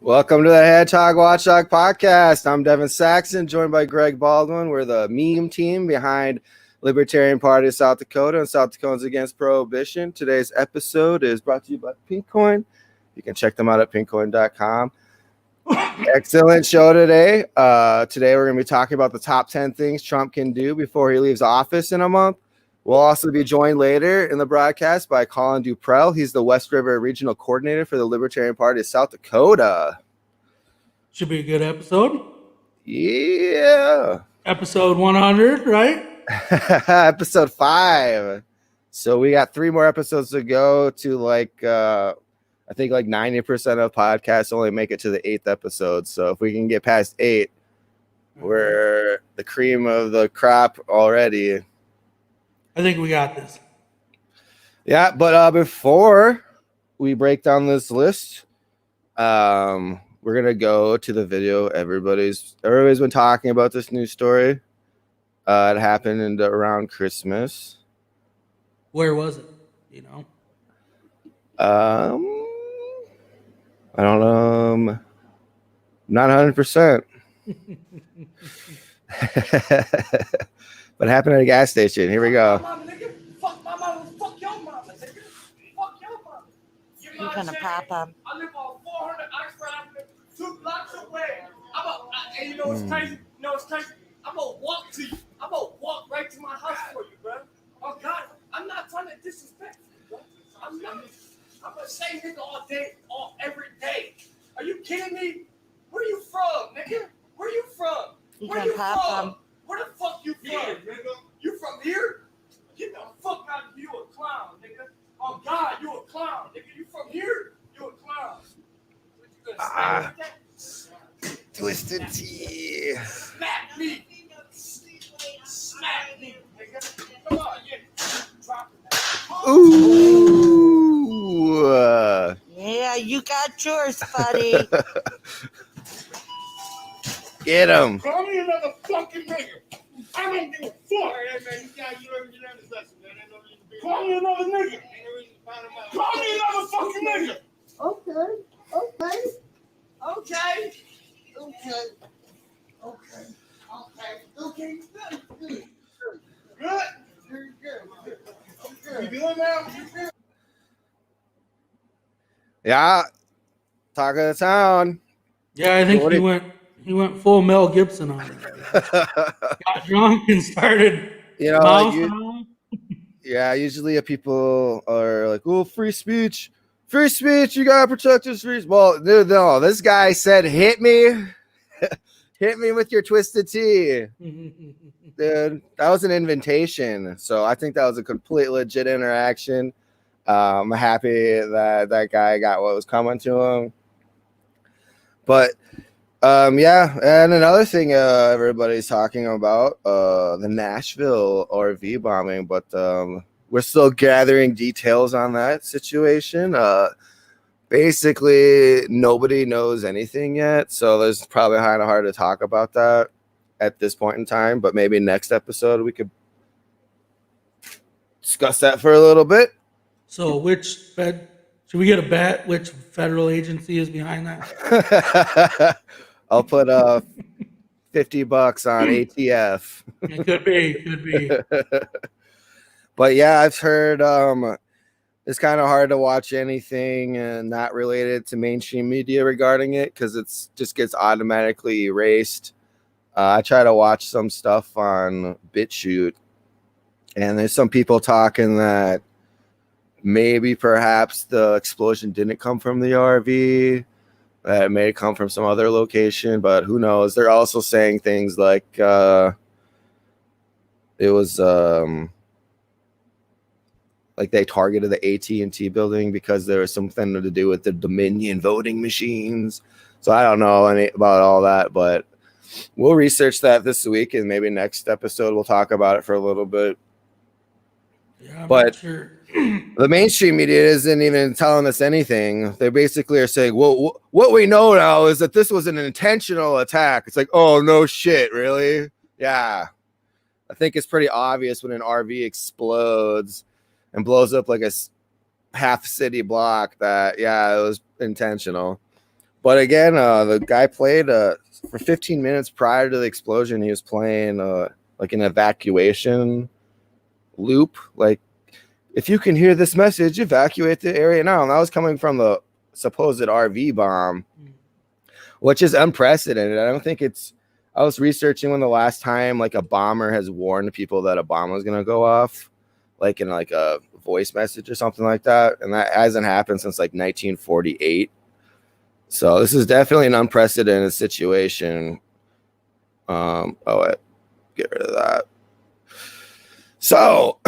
Welcome to the Hedgehog Watchdog podcast. I'm Devin Saxon, joined by Greg Baldwin. We're the meme team behind Libertarian Party of South Dakota and South Dakotans Against Prohibition. Today's episode is brought to you by Pinkcoin. You can check them out at pinkcoin.com. Excellent show today. Today we're going to be talking about the top 10 things Trump can do before he leaves office in a month. We'll also be joined later in the broadcast by Collin Duprel. He's the West River Regional Coordinator for the Libertarian Party of South Dakota. Should be a good episode. Yeah. Episode 100, right? Episode 5. So we got 3 more episodes to go to I think 90% of podcasts only make it to the 8th episode. So if we can get past 8, we're the cream of the crop already. I think we got this. Yeah, but before we break down this list, we're gonna go to the video. Everybody's been talking about this news story. It happened around Christmas. Where was it? You know? I don't know. Not 100%. But it happened at a gas station. Here we go. Fuck my mama, fuck your mama, nigga. Fuck your mama. You're gonna pop up. I live on 400 Oxford Avenue, 2 blocks away. And you know what's crazy? I'm gonna walk to you. I'm gonna walk right to my house for you, bro. Oh God, I'm not trying to disrespect you, bro. I'm not. I'm gonna say nigga all day, every day. Are you kidding me? Where you from, nigga? Where you from? Where you from? Where the fuck you from, nigga? You from here? Get the fuck out of here. You a clown, nigga. Oh God, you a clown, nigga. You from here? You a clown. What you gonna say with that? Twisted Tea. Smack me. Smack me, nigga. Come on, yeah. Drop it. Ooh. Yeah, you got yours, buddy. Get him. Call me another fucking nigga. I don't give a fuck. Hey, man, you learn this lesson, man. Call me another nigga. Call me another fucking nigga. Okay. Good. You doing now? Yeah. Talk of the town. Yeah, I think he went full Mel Gibson on it. Got drunk and started mouthing. Yeah, usually people are like, "Oh, free speech, you gotta protect his free." Well, no, this guy said, "Hit me, hit me with your twisted tea." Dude, that was an invitation, so I think that was a complete legit interaction. I'm happy that guy got what was coming to him. But yeah, and another thing everybody's talking about, the Nashville RV bombing, but we're still gathering details on that situation. Basically, nobody knows anything yet, so there's probably kind of hard to talk about that at this point in time, but maybe next episode we could discuss that for a little bit. So should we get a bet which federal agency is behind that? I'll put $50 on ATF. It could be. But yeah, I've heard it's kind of hard to watch anything not related to mainstream media regarding it because it's just gets automatically erased. I try to watch some stuff on BitChute, and there's some people talking that maybe perhaps the explosion didn't come from the RV. That it may come from some other location, but who knows? They're also saying things like it was like they targeted the AT&T building because there was something to do with the Dominion voting machines. So I don't know about all that, but we'll research that this week, and maybe next episode we'll talk about it for a little bit. Yeah, but not sure. The mainstream media isn't even telling us anything. They basically are saying, well, what we know now is that this was an intentional attack. It's like, oh, no shit, really? Yeah. I think it's pretty obvious when an RV explodes and blows up like a half city block that, yeah, it was intentional. But again, the guy played for 15 minutes prior to the explosion. He was playing like an evacuation loop. Like, if you can hear this message, evacuate the area now. And that was coming from the supposed RV bomb, which is unprecedented. I don't think it's. I was researching when the last time like a bomber has warned people that a bomb was going to go off, like in like a voice message or something like that, and that hasn't happened since like 1948. So this is definitely an unprecedented situation. Get rid of that. So,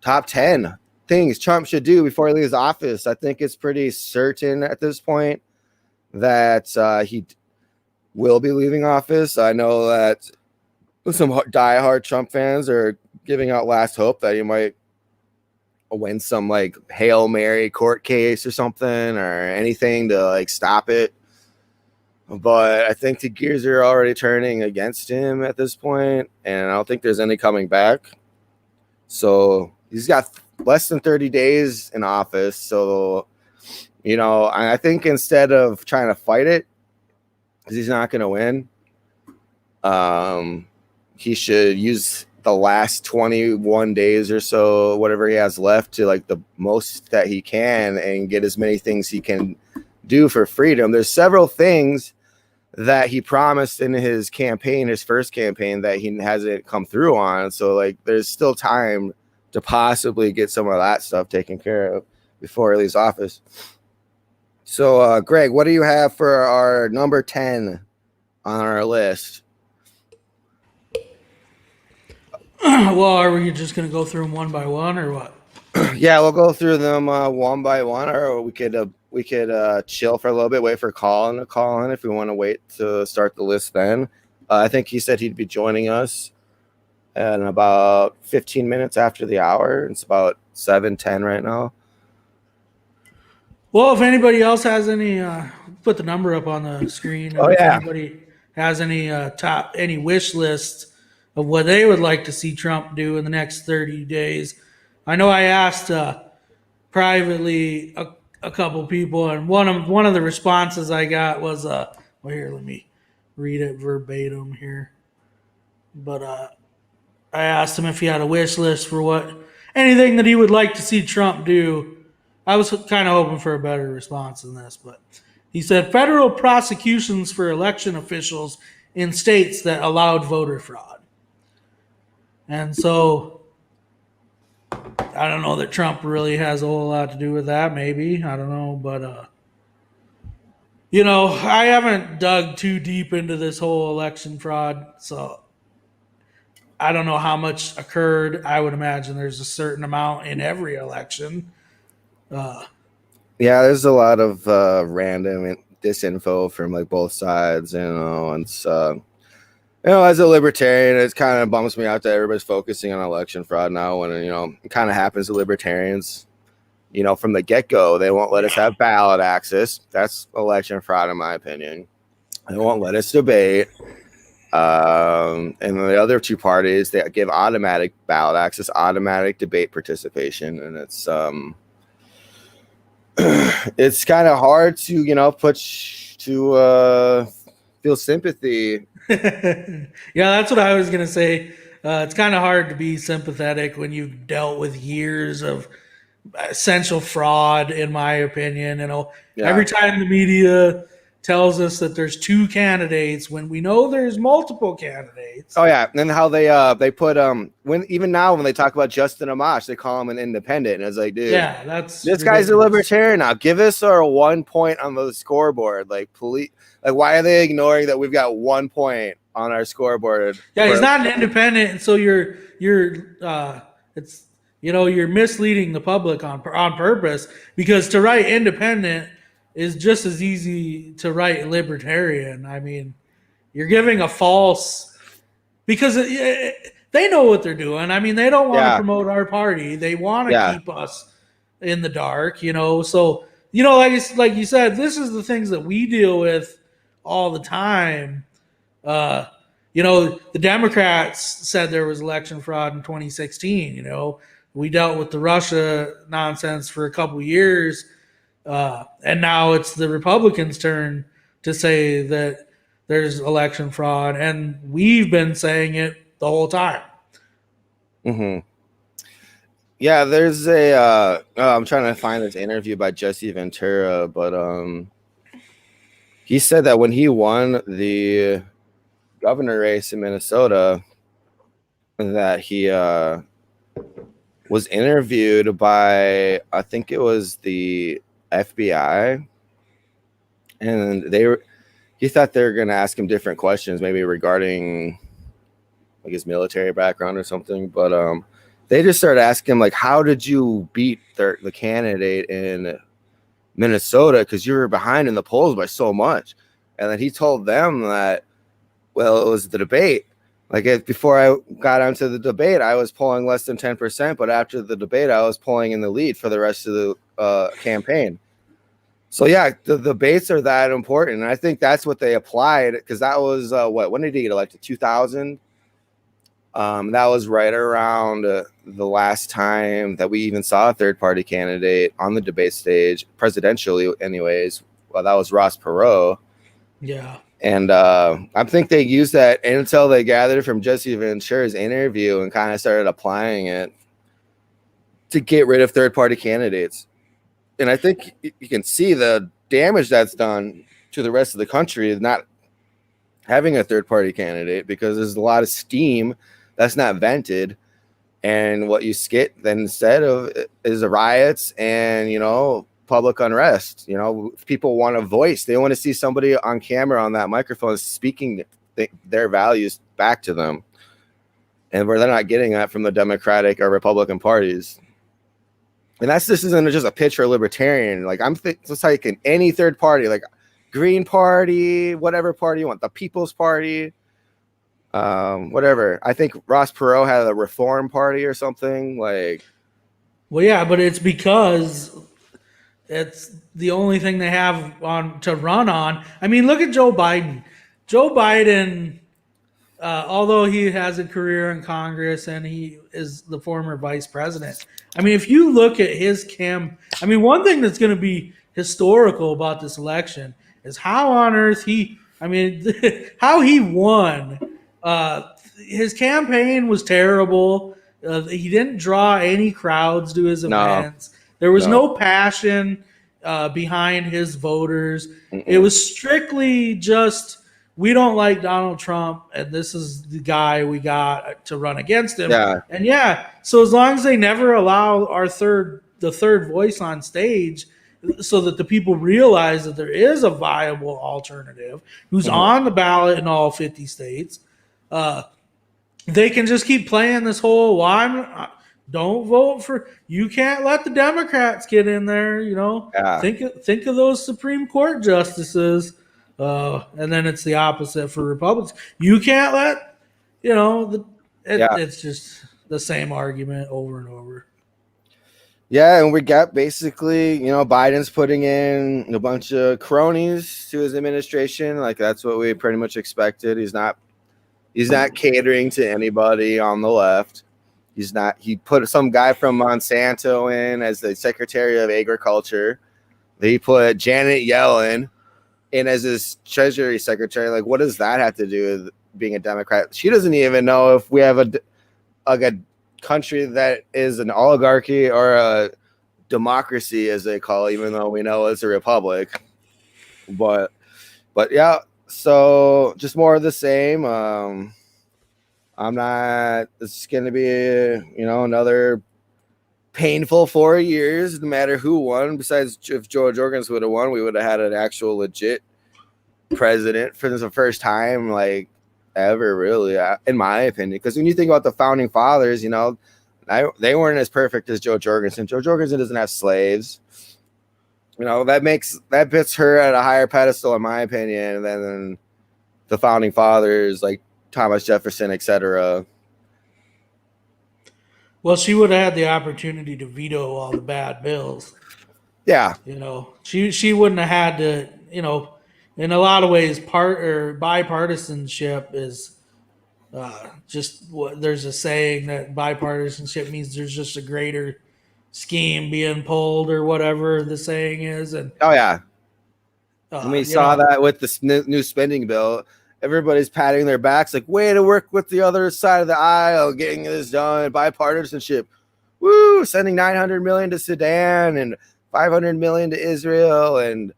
top 10 things Trump should do before he leaves office. I think it's pretty certain at this point that he will be leaving office. I know that some diehard Trump fans are giving out last hope that he might win some like Hail Mary court case or something or anything to like stop it. But I think the gears are already turning against him at this point, and I don't think there's any coming back. So he's got less than 30 days in office. So, you know, I think instead of trying to fight it, because he's not going to win, he should use the last 21 days or so, whatever he has left, to like the most that he can and get as many things he can do for freedom. There's several things that he promised in his campaign, his first campaign, that he hasn't come through on. So like there's still time to possibly get some of that stuff taken care of before he leaves office. So Greg, what do you have for our number 10 on our list? Well, are we just going to go through them one by one or what? Yeah, we'll go through them one by one, or we could chill for a little bit, wait for Collin to call in if we want to wait to start the list then. I think he said he'd be joining us in about 15 minutes after the hour. It's about 7:10 right now. Well, if anybody else has any, put the number up on the screen. Oh, if yeah. anybody has any wish lists of what they would like to see Trump do in the next 30 days. I know I asked privately a couple people, and one of the responses I got was, well, here, let me read it verbatim here. But I asked him if he had a wish list for anything that he would like to see Trump do. I was kind of hoping for a better response than this, but he said federal prosecutions for election officials in states that allowed voter fraud. And so I don't know that Trump really has a whole lot to do with that. Maybe, I don't know, but you know, I haven't dug too deep into this whole election fraud, so I don't know how much occurred. I would imagine there's a certain amount in every election. Yeah, there's a lot of random disinfo from like both sides, you know, and so. You know, as a libertarian, it kind of bums me out that everybody's focusing on election fraud now when, you know, it kind of happens to libertarians. You know, from the get-go, they won't let us have ballot access. That's election fraud, in my opinion. They won't let us debate. And the other two parties, they give automatic ballot access, automatic debate participation. And it's kind of hard to, you know, feel sympathy. Yeah, that's what I was going to say. It's kind of hard to be sympathetic when you've dealt with years of essential fraud, in my opinion. You know, Every time the media tells us that there's two candidates when we know there's multiple candidates. Oh yeah, and then how they put when they talk about Justin Amash, they call him an independent, and it's like, dude, yeah, that's this guy's a libertarian now. Give us our 1 point on the scoreboard, like police. Like, why are they ignoring that we've got 1 point on our scoreboard? Yeah, he's not an independent, and so you're it's, you know, you're misleading the public on purpose, because to write independent is just as easy to write libertarian. I mean, you're giving a false, because they know what they're doing. I mean, they don't want to promote our party. They want to keep us in the dark, you know. So, you know, like you said, this is the things that we deal with all the time. You know, the Democrats said there was election fraud in 2016. You know, we dealt with the Russia nonsense for a couple years. And now it's the Republicans' turn to say that there's election fraud, and we've been saying it the whole time. Mm-hmm. Yeah, there's I'm trying to find this interview by Jesse Ventura, but he said that when he won the governor race in Minnesota, that he was interviewed by, I think it was the FBI, and he thought they were going to ask him different questions, maybe regarding like his military background or something, but they just started asking him, like, how did you beat the candidate in Minnesota, because you were behind in the polls by so much? And then he told them that, well, it was the debate. Like, before I got onto the debate, I was polling less than 10%, but after the debate, I was polling in the lead for the rest of the campaign. So yeah, the debates are that important, and I think that's what they applied, because that was when did he get elected? 2000. That was right around the last time that we even saw a third-party candidate on the debate stage, presidentially, anyways. Well, that was Ross Perot. Yeah. And I think they used that intel they gathered from Jesse Ventura's interview and kind of started applying it to get rid of third-party candidates. And I think you can see the damage that's done to the rest of the country not having a third-party candidate, because there's a lot of steam that's not vented, and what you get then instead of is the riots and, public unrest. People want a voice. They want to see somebody on camera on that microphone speaking their values back to them, and where they're not getting that from the Democratic or Republican parties. And this isn't just a pitch for a Libertarian. Like, it's like in any third party, like Green Party, whatever party you want, the People's Party, whatever. I think Ross Perot had a Reform Party or something. Like, well, yeah, but it's because it's the only thing they have on to run on. I mean, look at Joe Biden. Joe Biden, although he has a career in Congress and he is the former vice president, I mean, if you look at his one thing that's going to be historical about this election is how on earth how he won. His campaign was terrible. He didn't draw any crowds to his events. There was no passion behind his voters. Mm-mm. It was strictly just, we don't like Donald Trump, and this is the guy we got to run against him. Yeah. And so as long as they never allow the third voice on stage, so that the people realize that there is a viable alternative who's on the ballot in all 50 states, they can just keep playing this whole, don't vote for, you can't let the Democrats get in there, think of those Supreme Court justices. And then it's the opposite for Republicans. You can't let, it's just the same argument over and over. Yeah, and we got basically, Biden's putting in a bunch of cronies to his administration. Like, that's what we pretty much expected. He's not catering to anybody on the left. He put some guy from Monsanto in as the Secretary of Agriculture. He put Janet Yellen in as his Treasury Secretary. Like, what does that have to do with being a Democrat? She doesn't even know if we have a country that is an oligarchy or a democracy, as they call it, even though we know it's a republic. But yeah, so just more of the same. It's going to be, another painful 4 years, no matter who won. Besides, if George Jorgens would have won, we would have had an actual legit president for the first time, like, ever, really, in my opinion. Because when you think about the founding fathers, they weren't as perfect as Joe Jorgensen. Joe Jorgensen doesn't have slaves. That puts her at a higher pedestal, in my opinion, than the founding fathers, like Thomas Jefferson, etc. Well, she would have had the opportunity to veto all the bad bills. Yeah. She wouldn't have had to, in a lot of ways, bipartisanship is just what there's a saying that bipartisanship means there's just a greater scheme being pulled or whatever the saying is, and Oh yeah, and we you saw know, that with the new spending bill. Everybody's patting their backs, like, way to work with the other side of the aisle, getting this done, bipartisanship. Woo! Sending $900 million to Sudan and $500 million to Israel, and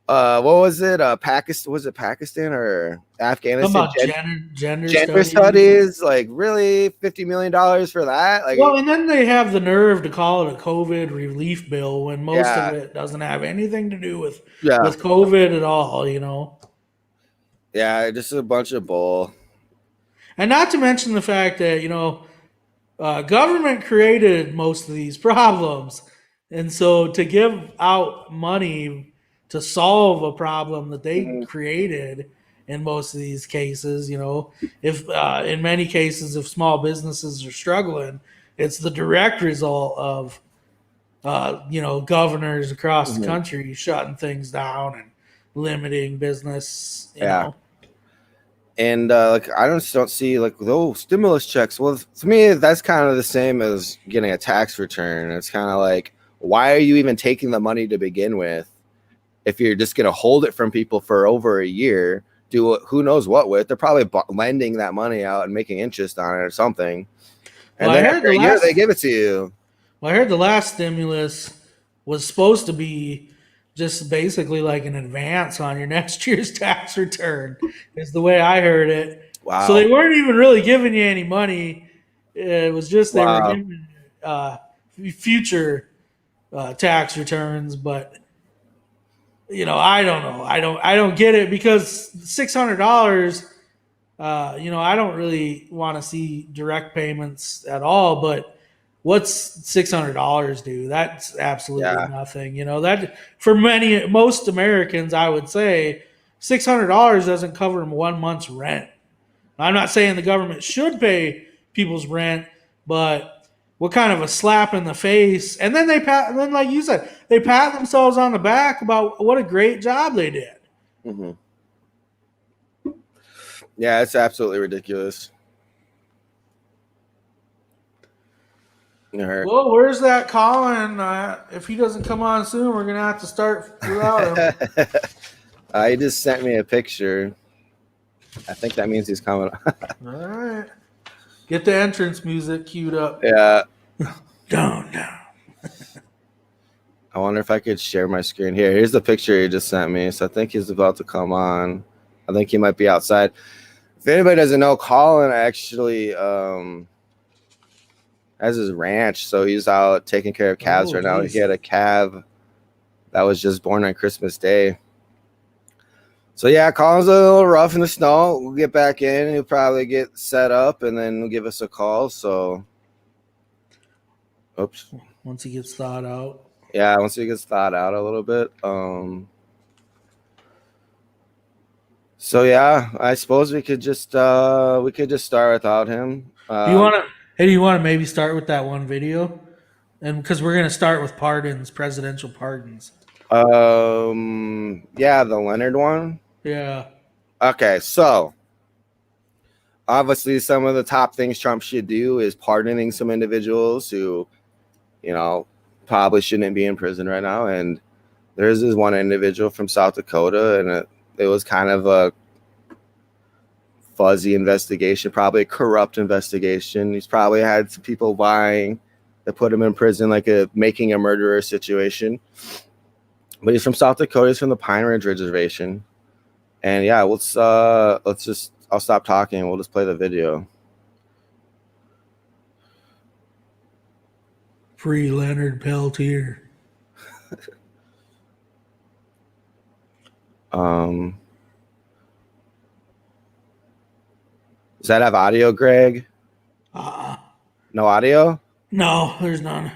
what was it? Pakistan? Was it Pakistan or Afghanistan? something about gender Gender studies. Like, really, $50 million for that? Like, Well, and then they have the nerve to call it a COVID relief bill when most of yeah, it doesn't have anything to do with yeah, COVID at all, you know. yeah. Just a bunch of bull. And not to mention the fact that, government created most of these problems. And so to give out money to solve a problem that they Mhm. created in most of these cases, if in many cases, if small businesses are struggling, it's the direct result of, governors across the Mhm. country shutting things down and limiting business, Yeah. And like, I just don't see like those stimulus checks. Well, to me, that's kind of the same as getting a tax return. It's kind of like, why are you even taking the money to begin with? If you're just going to hold it from people for over a year, do who knows what with? They're probably lending that money out and making interest on it or something. And Well, I then heard after a year, they give it to you. Well, I heard the last stimulus was supposed to be just basically like an advance on your next year's tax return, is the way I heard it. So they Wow. weren't even really giving you any money. It was just they were Wow. giving future tax returns, but I don't know. I don't get it because $600. I don't really want to see direct payments at all, but what's $600 do? That's absolutely Yeah. nothing. That for most Americans, I would say $600 doesn't cover 1 month's rent. I'm not saying the government should pay people's rent, but what kind of a slap in the face? And then like you said, they pat themselves on the back about what a great job they did. Mm-hmm. Yeah, it's absolutely ridiculous. Well, where's that Collin? If he doesn't come on soon, we're gonna have to start without him. He just sent me a picture. I think that means he's coming. All right, get the entrance music queued up. Yeah. Down. I wonder if I could share my screen here. Here's the picture he just sent me. So I think he's about to come on. I think he might be outside. If anybody doesn't know, Collin actually has his ranch. So he's out taking care of calves right now. He had a calf that was just born on Christmas Day. So yeah, Collin's a little rough in the snow. We'll get back in. He'll probably get set up and then he'll give us a call. So, oops. Once he gets thawed out. Yeah, once he gets thawed out a little bit. So yeah, I suppose we could just start without him. Do you want to maybe start with that one video? And because we're gonna start with pardons, presidential pardons. Yeah, the Leonard one. Yeah. Okay, so obviously some of the top things Trump should do is pardoning some individuals who, probably shouldn't be in prison right now. And there's this one individual from South Dakota, and it was kind of a fuzzy investigation, probably a corrupt investigation. He's probably had some people vying to put him in prison, like a making a murderer situation. But he's from South Dakota. He's from the Pine Ridge Reservation. And yeah, I'll stop talking and we'll just play the video. Free Leonard Peltier. Does that have audio, Greg? No audio? No, there's none.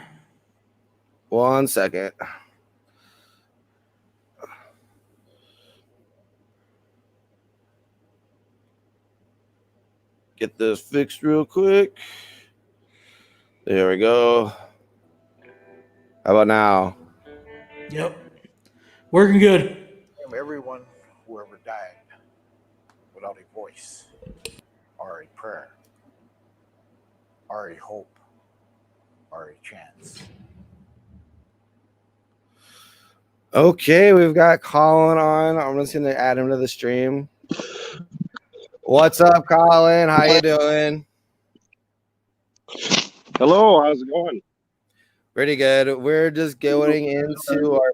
1 second. Get this fixed real quick. There we go. How about now? Yep. Working good. Everyone who ever died without a voice or a prayer or a hope or a chance. Okay, we've got Collin on. I'm just gonna add him to the stream. What's up, Collin? How you doing? Hello, how's it going? Pretty good. We're just going into our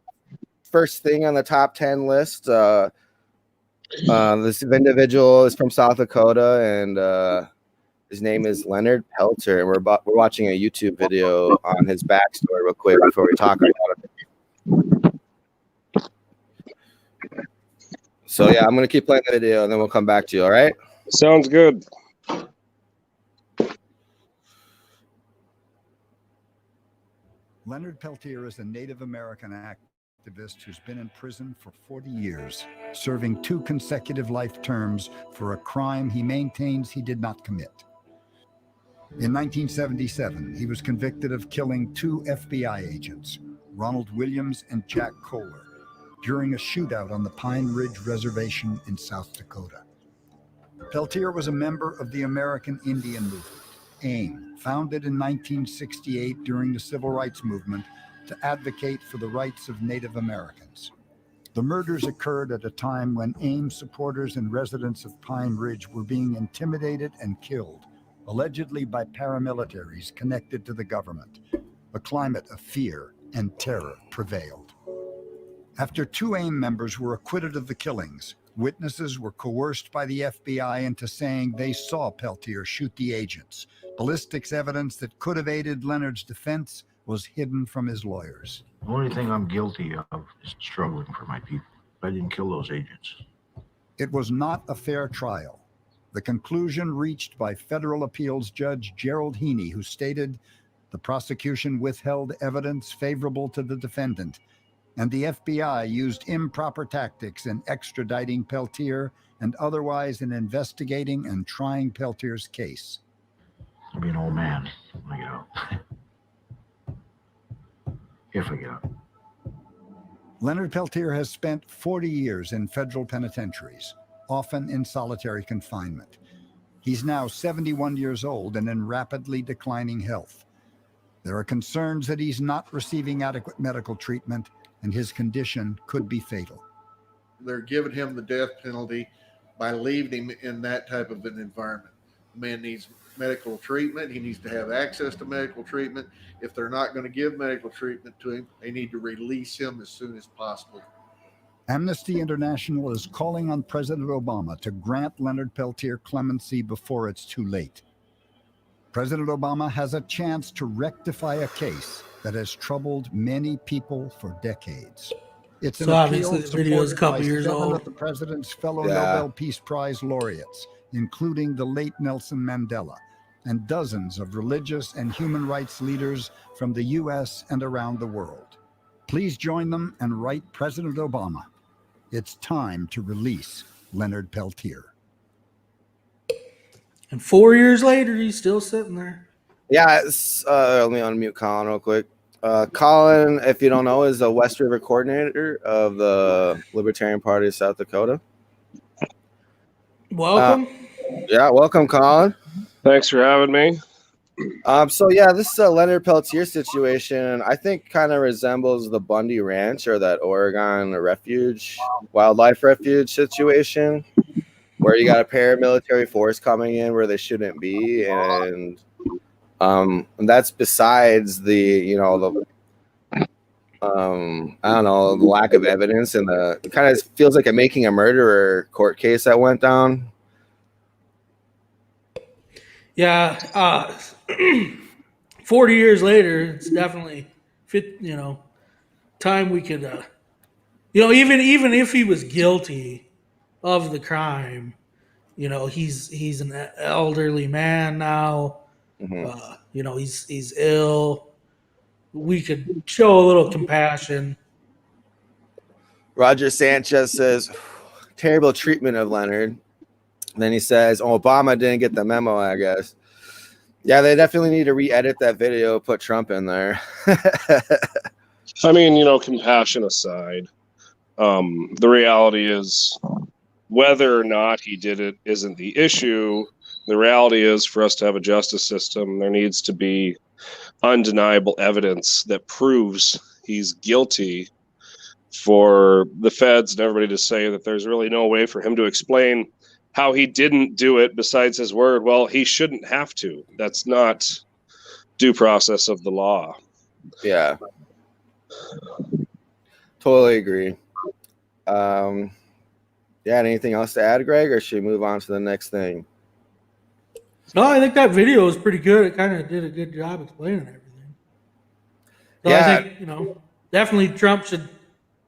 first thing on the top 10 list. This individual is from South Dakota, and his name is Leonard Peltier. And we're watching a YouTube video on his backstory real quick before we talk about it. So yeah, I'm gonna keep playing the video, and then we'll come back to you. All right? Sounds good. Leonard Peltier is a Native American activist who's been in prison for 40 years, serving 2 consecutive life terms for a crime he maintains he did not commit. In 1977, he was convicted of killing 2 FBI agents, Ronald Williams and Jack Kohler, during a shootout on the Pine Ridge Reservation in South Dakota. Peltier was a member of the American Indian Movement, AIM, founded in 1968 during the Civil Rights Movement to advocate for the rights of Native Americans. The murders occurred at a time when AIM supporters and residents of Pine Ridge were being intimidated and killed, allegedly by paramilitaries connected to the government. A climate of fear and terror prevailed. After 2 AIM members were acquitted of the killings, witnesses were coerced by the FBI into saying they saw Peltier shoot the agents. Ballistics evidence that could have aided Leonard's defense was hidden from his lawyers. The only thing I'm guilty of is struggling for my people. I didn't kill those agents. It was not a fair trial. The conclusion reached by federal appeals judge Gerald Heaney, who stated the prosecution withheld evidence favorable to the defendant, and the FBI used improper tactics in extraditing Peltier and otherwise in investigating and trying Peltier's case. I'll be an old man when I get out. If I get out. Leonard Peltier has spent 40 years in federal penitentiaries, often in solitary confinement. He's now 71 years old and in rapidly declining health. There are concerns that he's not receiving adequate medical treatment, and his condition could be fatal. They're giving him the death penalty by leaving him in that type of an environment. The man needs medical treatment. He needs to have access to medical treatment. If they're not going to give medical treatment to him, they need to release him as soon as possible. Amnesty International is calling on President Obama to grant Leonard Peltier clemency before it's too late. President Obama has a chance to rectify a case that has troubled many people for decades. It's an So obviously appeal the video is a supported couple by years 7 old. of the president's fellow Nobel Peace Prize laureates, including the late Nelson Mandela, and dozens of religious and human rights leaders from the U.S. and around the world. Please join them and write President Obama. It's time to release Leonard Peltier. And 4 years later, he's still sitting there. Yeah, let me unmute Collin real quick. Collin, if you don't know, is the West River coordinator of the Libertarian Party of South Dakota. Welcome. Yeah, welcome, Collin. Thanks for having me. So yeah, this Leonard Peltier situation, I think, kind of resembles the Bundy Ranch or that Oregon refuge, wildlife refuge situation, where you got a paramilitary force coming in where they shouldn't be, and that's besides the I don't know, the lack of evidence and it kind of feels like a making a murderer court case that went down. Yeah, 40 years later, it's definitely time we could, even if he was guilty of the crime, he's an elderly man now. Mm-hmm. He's ill. We could show a little compassion. Roger Sanchez says, terrible treatment of Leonard. And then he says, Obama didn't get the memo, I guess. Yeah, they definitely need to re-edit that video, put Trump in there. I mean, compassion aside, the reality is whether or not he did it isn't the issue. The reality is, for us to have a justice system, there needs to be undeniable evidence that proves he's guilty for the feds and everybody to say that there's really no way for him to explain how he didn't do it besides his word. Well, he shouldn't have to. That's not due process of the law. Yeah. Totally agree. Yeah, anything else to add, Greg, or should we move on to the next thing? No, I think that video was pretty good. It kind of did a good job explaining everything. So Yeah. I think, definitely Trump should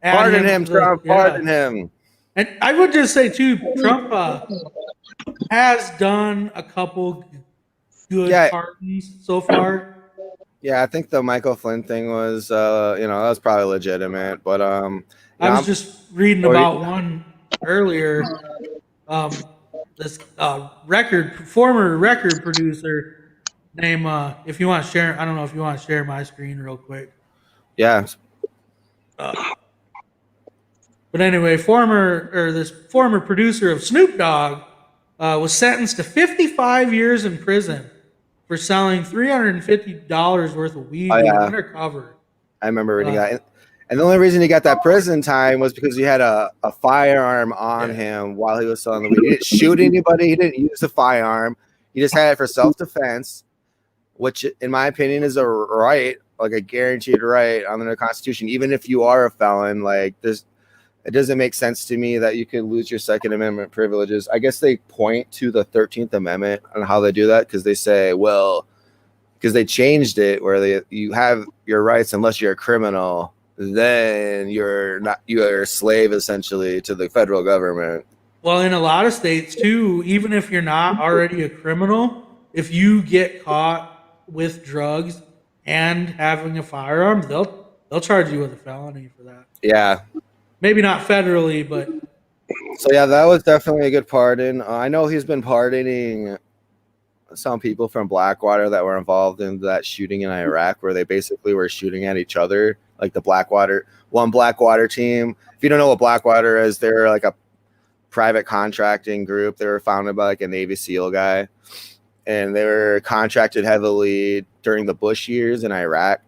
add Pardon him, to the- Trump. yeah. Pardon him. And I would just say, too, Trump has done a couple good pardons so far. Yeah, I think the Michael Flynn thing was, that was probably legitimate. But I was just reading about one earlier. This former record producer named, if you want to share, I don't know if you want to share my screen real quick. Yeah. But anyway, this former producer of Snoop Dogg was sentenced to 55 years in prison for selling $350 worth of weed undercover. I remember reading that. And the only reason he got that prison time was because he had a firearm on him while he was selling the weed. He didn't shoot anybody. He didn't use the firearm. He just had it for self-defense, which, in my opinion, is a right, like a guaranteed right under the Constitution. Even if you are a felon, like this, it doesn't make sense to me that you could lose your Second Amendment privileges. I guess they point to the 13th Amendment on how they do that because they say, well, because they changed it where you have your rights unless you're a criminal. Then you're a slave essentially to the federal government. Well, in a lot of states too, even if you're not already a criminal, if you get caught with drugs and having a firearm, they'll charge you with a felony for that. Yeah. Maybe not federally, but so yeah, that was definitely a good pardon. I know he's been pardoning some people from Blackwater that were involved in that shooting in Iraq where they basically were shooting at each other. Like the Blackwater team. If you don't know what Blackwater is, they're like a private contracting group. They were founded by like a Navy SEAL guy, and they were contracted heavily during the Bush years in Iraq.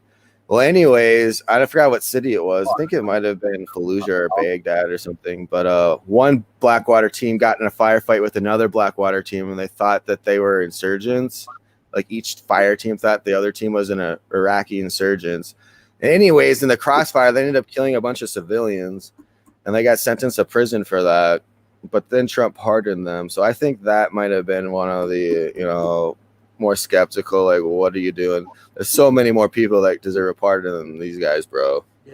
Well, anyways, I forgot what city it was. I think it might have been Fallujah or Baghdad or something. But one Blackwater team got in a firefight with another Blackwater team, and they thought that they were insurgents. Like each fire team thought the other team was an Iraqi insurgents. Anyways, in the crossfire, they ended up killing a bunch of civilians, and they got sentenced to prison for that. But then Trump pardoned them. So I think that might have been one of the, more skeptical, like, well, what are you doing? There's so many more people that deserve a pardon than these guys, bro. yeah.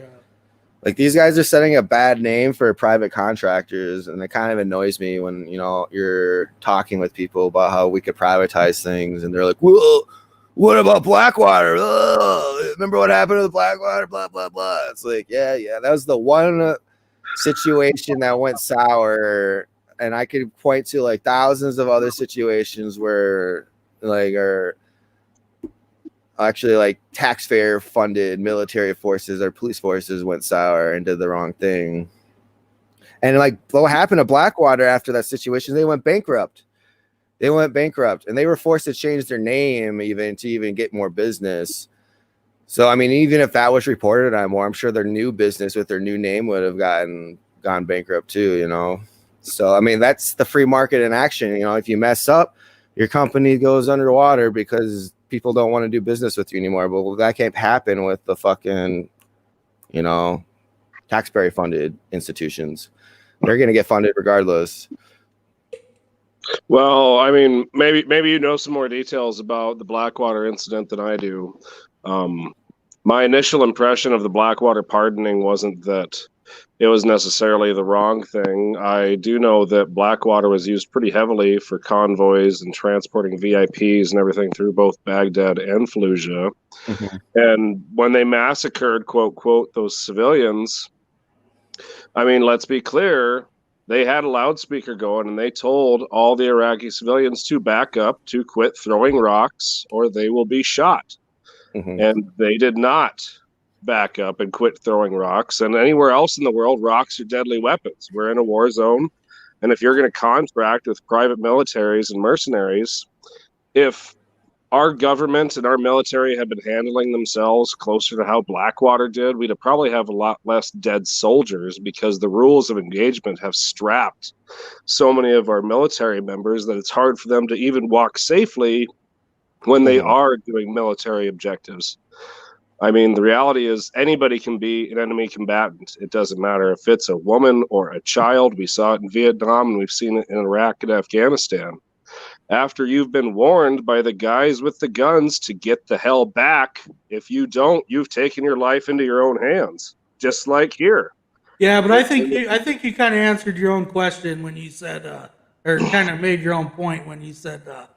Like, these guys are setting a bad name for private contractors, and it kind of annoys me when, you're talking with people about how we could privatize things, and they're like, well, what about Blackwater? Oh, remember what happened to the Blackwater? Blah, blah, blah. It's like, yeah. That was the one situation that went sour. And I could point to like thousands of other situations where are actually like taxpayer funded military forces or police forces went sour and did the wrong thing. And like what happened to Blackwater after that situation, they went bankrupt. And they were forced to change their name to get more business. So, I mean, even if that was reported on more, I'm sure their new business with their new name would have gone bankrupt too, So, I mean, that's the free market in action. If you mess up, your company goes underwater because people don't want to do business with you anymore. But that can't happen with the fucking, taxpayer funded institutions. They're going to get funded regardless. Well, I mean, maybe you know some more details about the Blackwater incident than I do. My initial impression of the Blackwater pardoning wasn't that it was necessarily the wrong thing. I do know that Blackwater was used pretty heavily for convoys and transporting VIPs and everything through both Baghdad and Fallujah. Mm-hmm. And when they massacred, quote, quote, those civilians, I mean, let's be clear, they had a loudspeaker going and they told all the Iraqi civilians to back up, to quit throwing rocks, or they will be shot. Mm-hmm. And they did not back up and quit throwing rocks. And anywhere else in the world, rocks are deadly weapons. We're in a war zone. And if you're going to contract with private militaries and mercenaries, if our government and our military had been handling themselves closer to how Blackwater did, we'd probably have a lot less dead soldiers, because the rules of engagement have strapped so many of our military members that it's hard for them to even walk safely when they are doing military objectives. I mean, the reality is anybody can be an enemy combatant. It doesn't matter if it's a woman or a child. We saw it in Vietnam, and we've seen it in Iraq and Afghanistan. After you've been warned by the guys with the guns to get the hell back, if you don't, you've taken your life into your own hands, just like here. Yeah, but I think you kind of answered your own question when you said, or kind of made your own point when you said the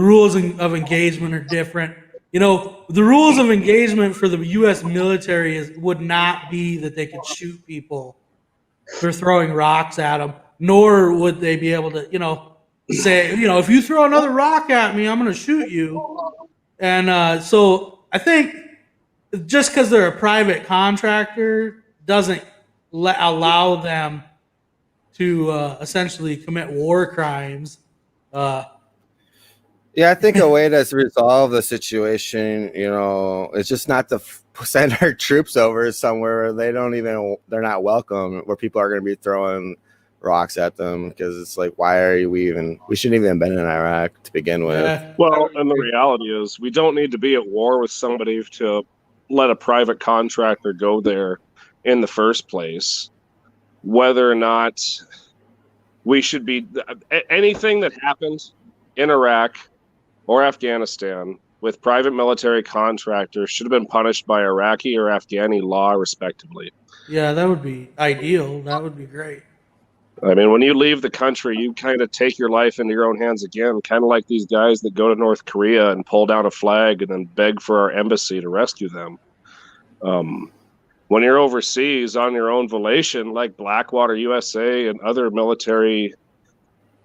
rules of engagement are different. You know, the rules of engagement for the U.S. military would not be that they could shoot people for throwing rocks at them, nor would they be able to, say, if you throw another rock at me, I'm going to shoot you. And so I think just because they're a private contractor doesn't allow them to essentially commit war crimes. Yeah, I think a way to resolve the situation, is just not to send our troops over somewhere where they're not welcome, where people are going to be throwing rocks at them, because it's like, why are we shouldn't even have been in Iraq to begin with. Yeah. Well, and the reality is we don't need to be at war with somebody to let a private contractor go there in the first place. Whether or not we should be, anything that happened in Iraq or Afghanistan with private military contractors should have been punished by Iraqi or Afghani law, respectively. Yeah, that would be ideal. That would be great. I mean, when you leave the country, you kind of take your life into your own hands again, kind of like these guys that go to North Korea and pull down a flag and then beg for our embassy to rescue them. When you're overseas on your own volition, like Blackwater USA and other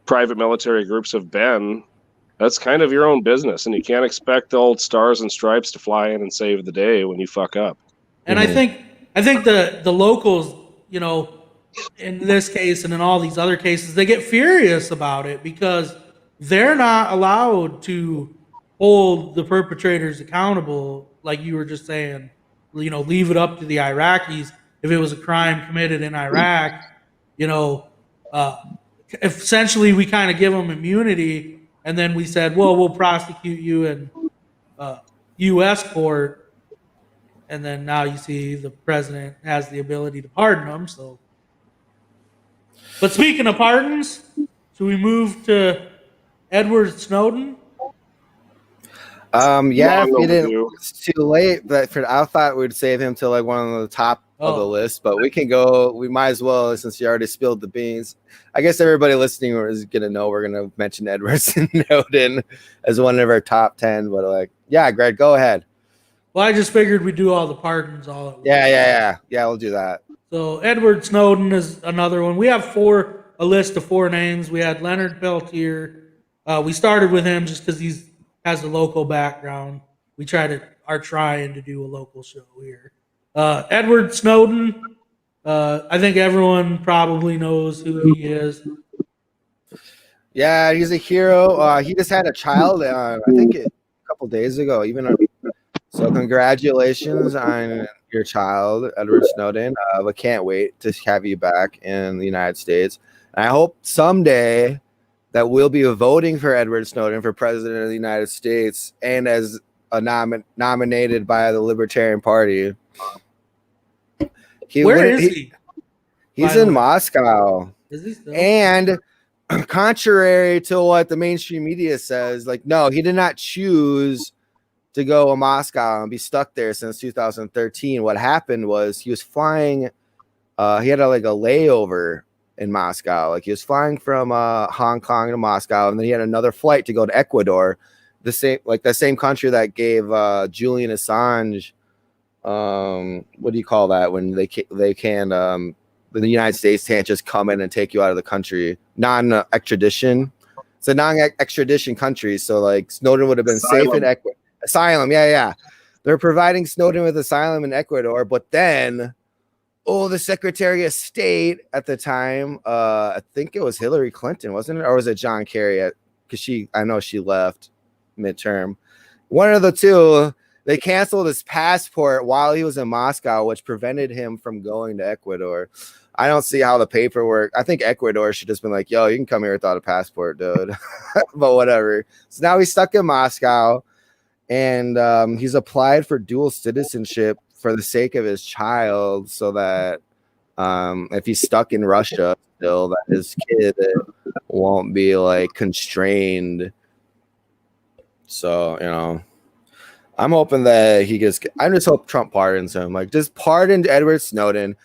private military groups have been, that's kind of your own business, and you can't expect the old stars and stripes to fly in and save the day when you fuck up. And I think the locals, in this case and in all these other cases, they get furious about it because they're not allowed to hold the perpetrators accountable, like you were just saying. Leave it up to the Iraqis. If it was a crime committed in Iraq, essentially we kind of give them immunity. And then we said, well, we'll prosecute you in U.S. court. And then now you see the president has the ability to pardon them. So, but speaking of pardons, should we move to Edward Snowden? Yeah, if you didn't, it's too late. But I thought we'd save him till like one of the top of the list. But we can go. We might as well, since you already spilled the beans. I guess everybody listening is gonna know we're gonna mention Edward Snowden as one of our top 10. But yeah, Greg, go ahead. Well, I just figured we'd do all the pardons all at once. Yeah. We'll do that. So Edward Snowden is another one. We have a list of 4 names. We had Leonard Peltier. We started with him just because he has a local background. We are trying to do a local show here. Edward Snowden. I think everyone probably knows who he is. Yeah, he's a hero. He just had a child, I think a couple days ago. So congratulations on your child, Edward Snowden. But can't wait to have you back in the United States. And I hope someday that we'll be voting for Edward Snowden for president of the United States and as nominated by the Libertarian Party. Where is he? He's in Moscow. Is he still? And contrary to what the mainstream media says, no, he did not choose to go to Moscow and be stuck there since 2013. What happened was he was flying. He had a layover in Moscow. He was flying from Hong Kong to Moscow, and then he had another flight to go to Ecuador, the same country that gave Julian Assange. What do you call that when they can the United States can't just come in and take you out of the country? Non-extradition. It's a non-extradition country, so Snowden would have been safe in Ecuador. Asylum, yeah. They're providing Snowden with asylum in Ecuador, but then the Secretary of State at the time, I think it was Hillary Clinton, wasn't it? Or was it John Kerry? Because I know she left midterm. One of the two, they canceled his passport while he was in Moscow, which prevented him from going to Ecuador. I don't see how the paperwork. I think Ecuador should just been like, yo, you can come here without a passport, dude. But whatever. So now he's stuck in Moscow, and he's applied for dual citizenship for the sake of his child, so that if he's stuck in Russia still, that his kid won't be like constrained. So, you know, I'm hoping that he gets. I just hope Trump pardons him. Like, just pardon Edward Snowden.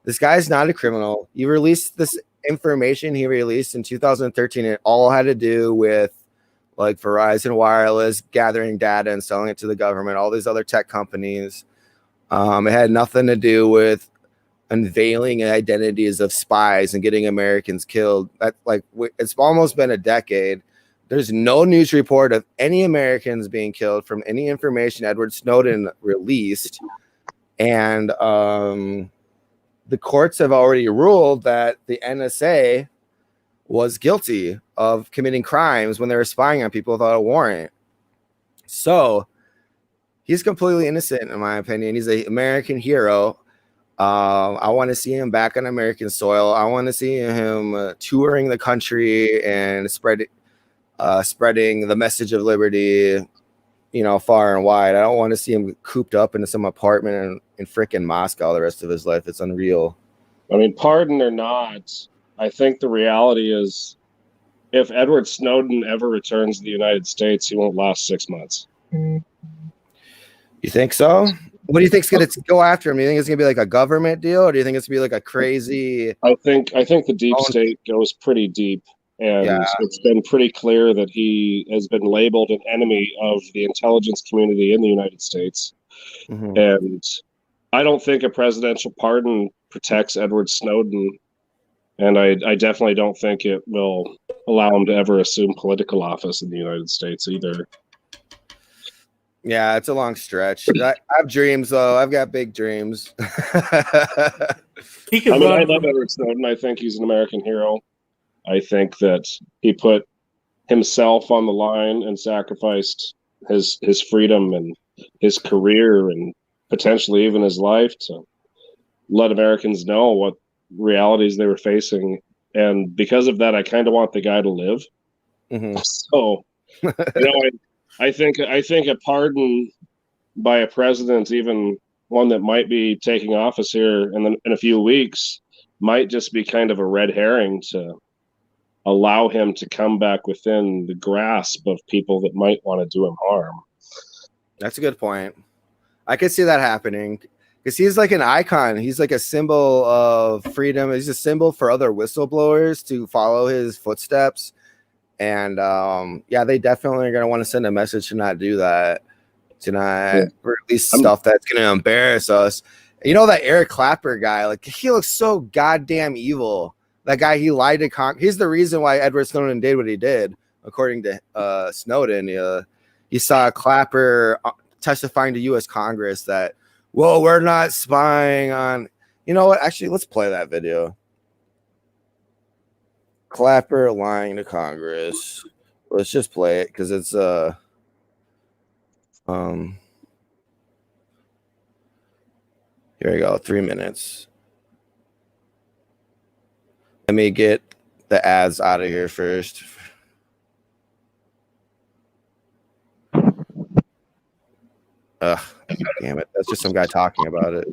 This guy's not a criminal. He released this information he released in 2013. It all had to do with like Verizon Wireless gathering data and selling it to the government, all these other tech companies. It had nothing to do with unveiling identities of spies and getting Americans killed. It's almost been a decade. There's no news report of any Americans being killed from any information Edward Snowden released. And the courts have already ruled that the NSA was guilty of committing crimes when they were spying on people without a warrant. So he's completely innocent, in my opinion. He's an American hero. I want to see him back on American soil. I want to see him touring the country and spreading the message of liberty, you know, far and wide. I don't want to see him cooped up into some apartment in frickin' Moscow the rest of his life. It's unreal. I mean, pardon or not, I think the reality is if Edward Snowden ever returns to the United States, he won't last 6 months. You think so? What do you think's going to go after him? Do you think it's going to be like a government deal, or do you think it's going to be like a crazy... I think the deep state goes pretty deep. And it's been pretty clear that he has been labeled an enemy of the intelligence community in the United States. Mm-hmm. And I don't think a presidential pardon protects Edward Snowden. And I definitely don't think it will allow him to ever assume political office in the United States either. Yeah, it's a long stretch. I have dreams, though. I've got big dreams. I love Edward Snowden. I think he's an American hero. I think that he put himself on the line and sacrificed his freedom and his career and potentially even his life to let Americans know what realities they were facing. And because of that, I kind of want the guy to live. Mm-hmm. So, you know, I think a pardon by a president, even one that might be taking office here in a few weeks, might just be kind of a red herring to allow him to come back within the grasp of people that might want to do him harm. That's a good point. I could see that happening because he's like an icon. He's like a symbol of freedom. He's a symbol for other whistleblowers to follow his footsteps. And they definitely are going to want to send a message to not do that, to not release stuff that's going to embarrass us. You know, that Eric Clapper guy, like, he looks so goddamn evil. That guy, he lied to Congress. He's the reason why Edward Snowden did what he did, according to Snowden. He saw Clapper testifying to U.S. Congress that, well, we're not spying on. You know what? Actually, let's play that video. Clapper lying to Congress. Let's just play it because it's here we go, 3 minutes. Let me get the ads out of here first. Ugh, damn it. That's just some guy talking about it.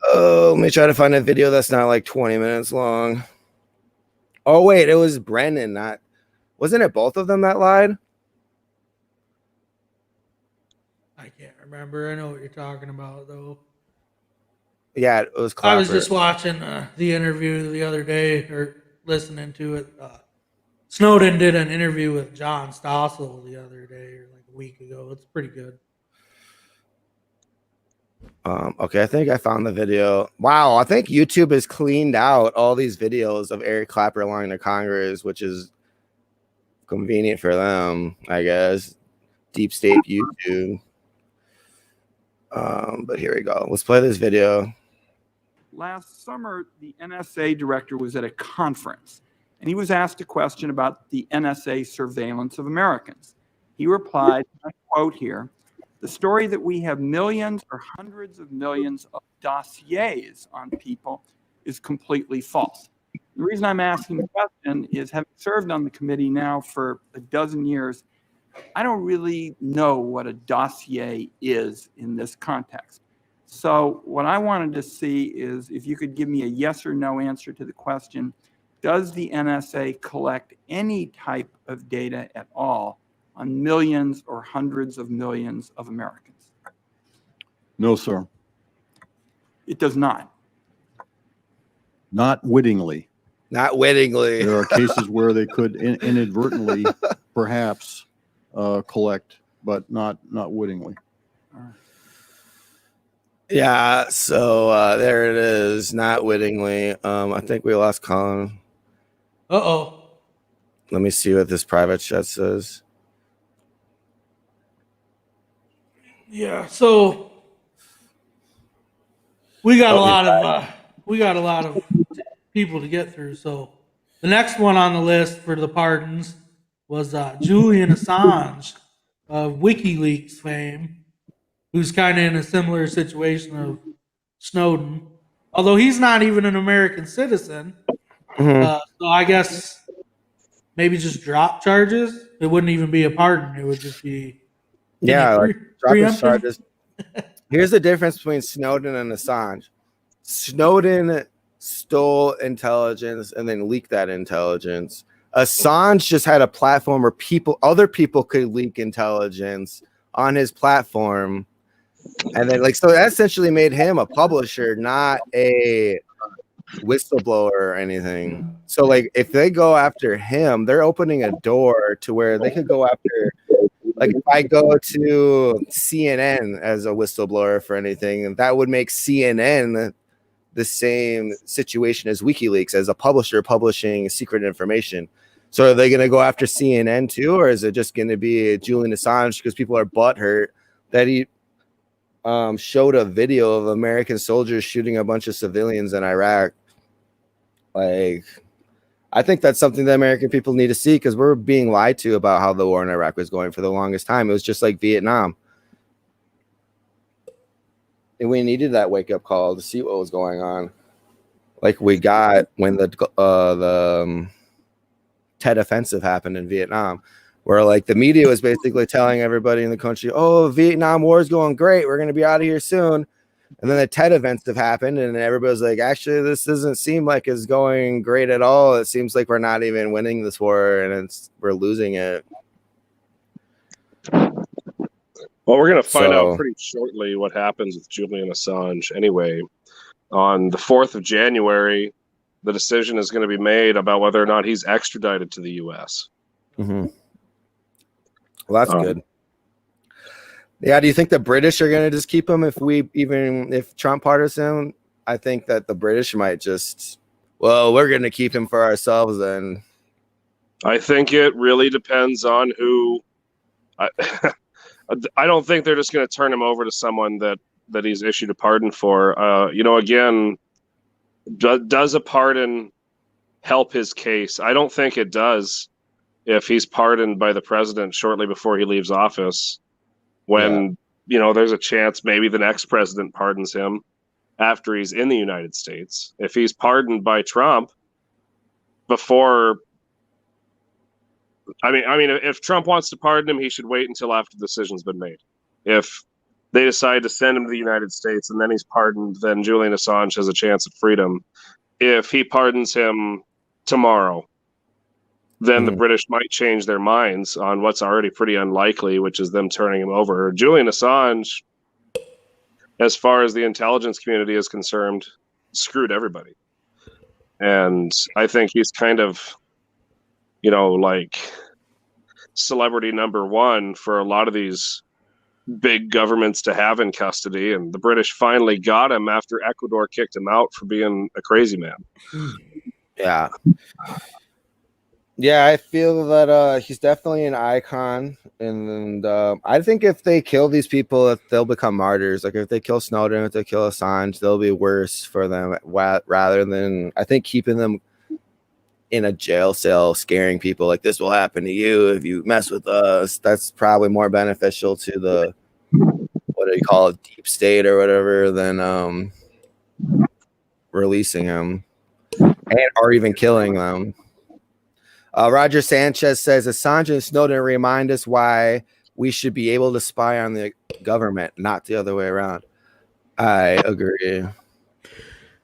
Oh, let me try to find a video that's not like 20 minutes long. Oh, wait, it was Brennan, wasn't it both of them that lied? I can't remember. I know what you're talking about, though. Yeah, it was Clapper. I was just watching the interview the other day, or listening to it. Snowden did an interview with John Stossel the other day, or like a week ago. It's pretty good. Okay, I think I found the video. Wow, I think YouTube has cleaned out all these videos of Eric Clapper lying to Congress, which is convenient for them, I guess. Deep state YouTube. But here we go. Let's play this video. last summer, the NSA director was at a conference, and he was asked a question about the NSA surveillance of Americans. He replied, I quote here, "The story that we have millions or hundreds of millions of dossiers on people is completely false." The reason I'm asking the question is, having served on the committee now for a dozen years, I don't really know what a dossier is in this context. So what I wanted to see is if you could give me a yes or no answer to the question, does the NSA collect any type of data at all on millions or hundreds of millions of Americans? No, sir. It does not. Not wittingly. Not wittingly. There are cases where they could inadvertently, perhaps, collect, but not wittingly. Yeah, so there it is. Not wittingly. I think we lost Collin. Uh-oh. Let me see what this private chat says. Yeah, so we got a lot of people to get through. So the next one on the list for the pardons was Julian Assange of WikiLeaks fame, who's kind of in a similar situation of Snowden, although he's not even an American citizen. So I guess maybe just drop charges. It wouldn't even be a pardon. It would just be dropping charges. Here's the difference between Snowden and Assange. Snowden stole intelligence and then leaked that intelligence. Assange just had a platform where other people could leak intelligence on his platform, and then so that essentially made him a publisher, not a whistleblower or anything. So if they go after him, they're opening a door to where they could go after. If I go to CNN as a whistleblower for anything, that would make CNN the same situation as WikiLeaks, as a publisher publishing secret information. So are they going to go after CNN too, or is it just going to be Julian Assange because people are butthurt that he showed a video of American soldiers shooting a bunch of civilians in Iraq? I think that's something that American people need to see, because we're being lied to about how the war in Iraq was going for the longest time. It was just like Vietnam. And we needed that wake-up call to see what was going on. Like we got when the Tet Offensive happened in Vietnam, where the media was basically telling everybody in the country, oh, Vietnam War is going great, we're going to be out of here soon. And then the Tet events have happened, and everybody's like, actually, this doesn't seem like it's going great at all. It seems like we're not even winning this war, and we're losing it. Well, we're going to find out pretty shortly what happens with Julian Assange. Anyway, on the 4th of January, the decision is going to be made about whether or not he's extradited to the U.S. Mm-hmm. Well, that's good. Yeah, do you think the British are going to just keep him if Trump pardons him? I think that the British might just, we're going to keep him for ourselves then. I think it really depends on who. I don't think they're just going to turn him over to someone that he's issued a pardon for. Again, does a pardon help his case? I don't think it does if he's pardoned by the president shortly before he leaves office. When, there's a chance maybe the next president pardons him after he's in the United States. If he's pardoned by Trump before, if Trump wants to pardon him, he should wait until after the decision's been made. If they decide to send him to the United States and then he's pardoned, then Julian Assange has a chance of freedom. If he pardons him tomorrow, then the British might change their minds on what's already pretty unlikely, which is them turning him over. Julian Assange, as far as the intelligence community is concerned, screwed everybody. And I think he's kind of, celebrity number one for a lot of these big governments to have in custody. And the British finally got him after Ecuador kicked him out for being a crazy man. Yeah. Yeah, I feel that he's definitely an icon, and I think if they kill these people, they'll become martyrs. Like if they kill Snowden, if they kill Assange, they'll be worse for them rather than I think keeping them in a jail cell, scaring people like this will happen to you if you mess with us. That's probably more beneficial to the what do you call it, deep state or whatever, than releasing him or even killing them. Roger Sanchez says Assange and Snowden remind us why we should be able to spy on the government, not the other way around. I agree.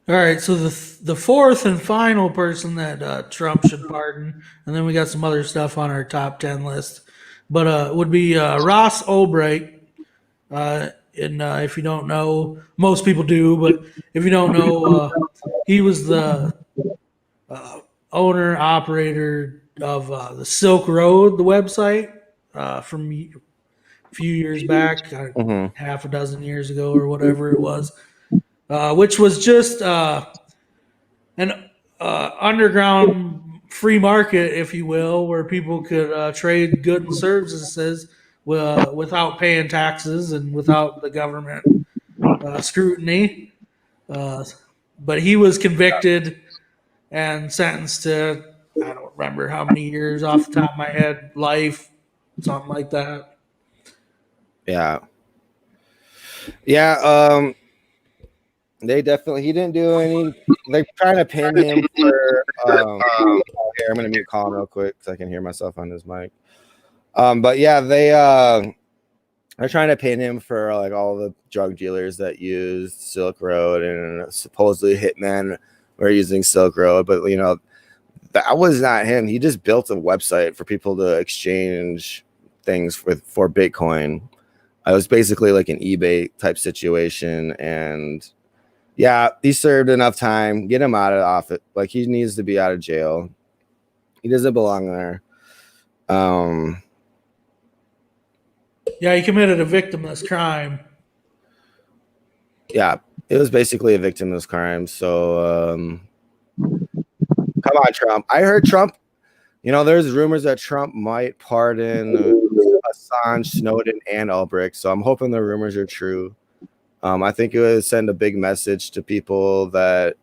All right, so the fourth and final person that Trump should pardon, and then we got some other stuff on our top 10 list, but would be Ross Ulbricht. And if you don't know, most people do, but if you don't know, he was the owner operator of the Silk Road, the website, from a few years back, half a dozen years ago or whatever it was, which was just an underground free market, if you will, where people could trade goods and services without paying taxes and without the government scrutiny. But he was convicted and sentenced to, I don't remember how many years off the top of my head, life, something like that. Yeah. They definitely, he didn't do any, they're trying to pin him for, here, I'm going to mute Collin real quick so I can hear myself on his mic. But yeah, they're trying to pin him for like all the drug dealers that used Silk Road, and supposedly hitmen were using Silk Road, but that was not him. He just built a website for people to exchange things for Bitcoin. It was basically like an eBay type situation, and yeah, he served enough time. Get him out of office. Like he needs to be out of jail. He doesn't belong there. Yeah, he committed a victimless crime. Yeah, it was basically a victimless crime. So come on, Trump. I heard Trump, there's rumors that Trump might pardon Assange, Snowden, and Ulbricht. So I'm hoping the rumors are true. I think it would send a big message to people that,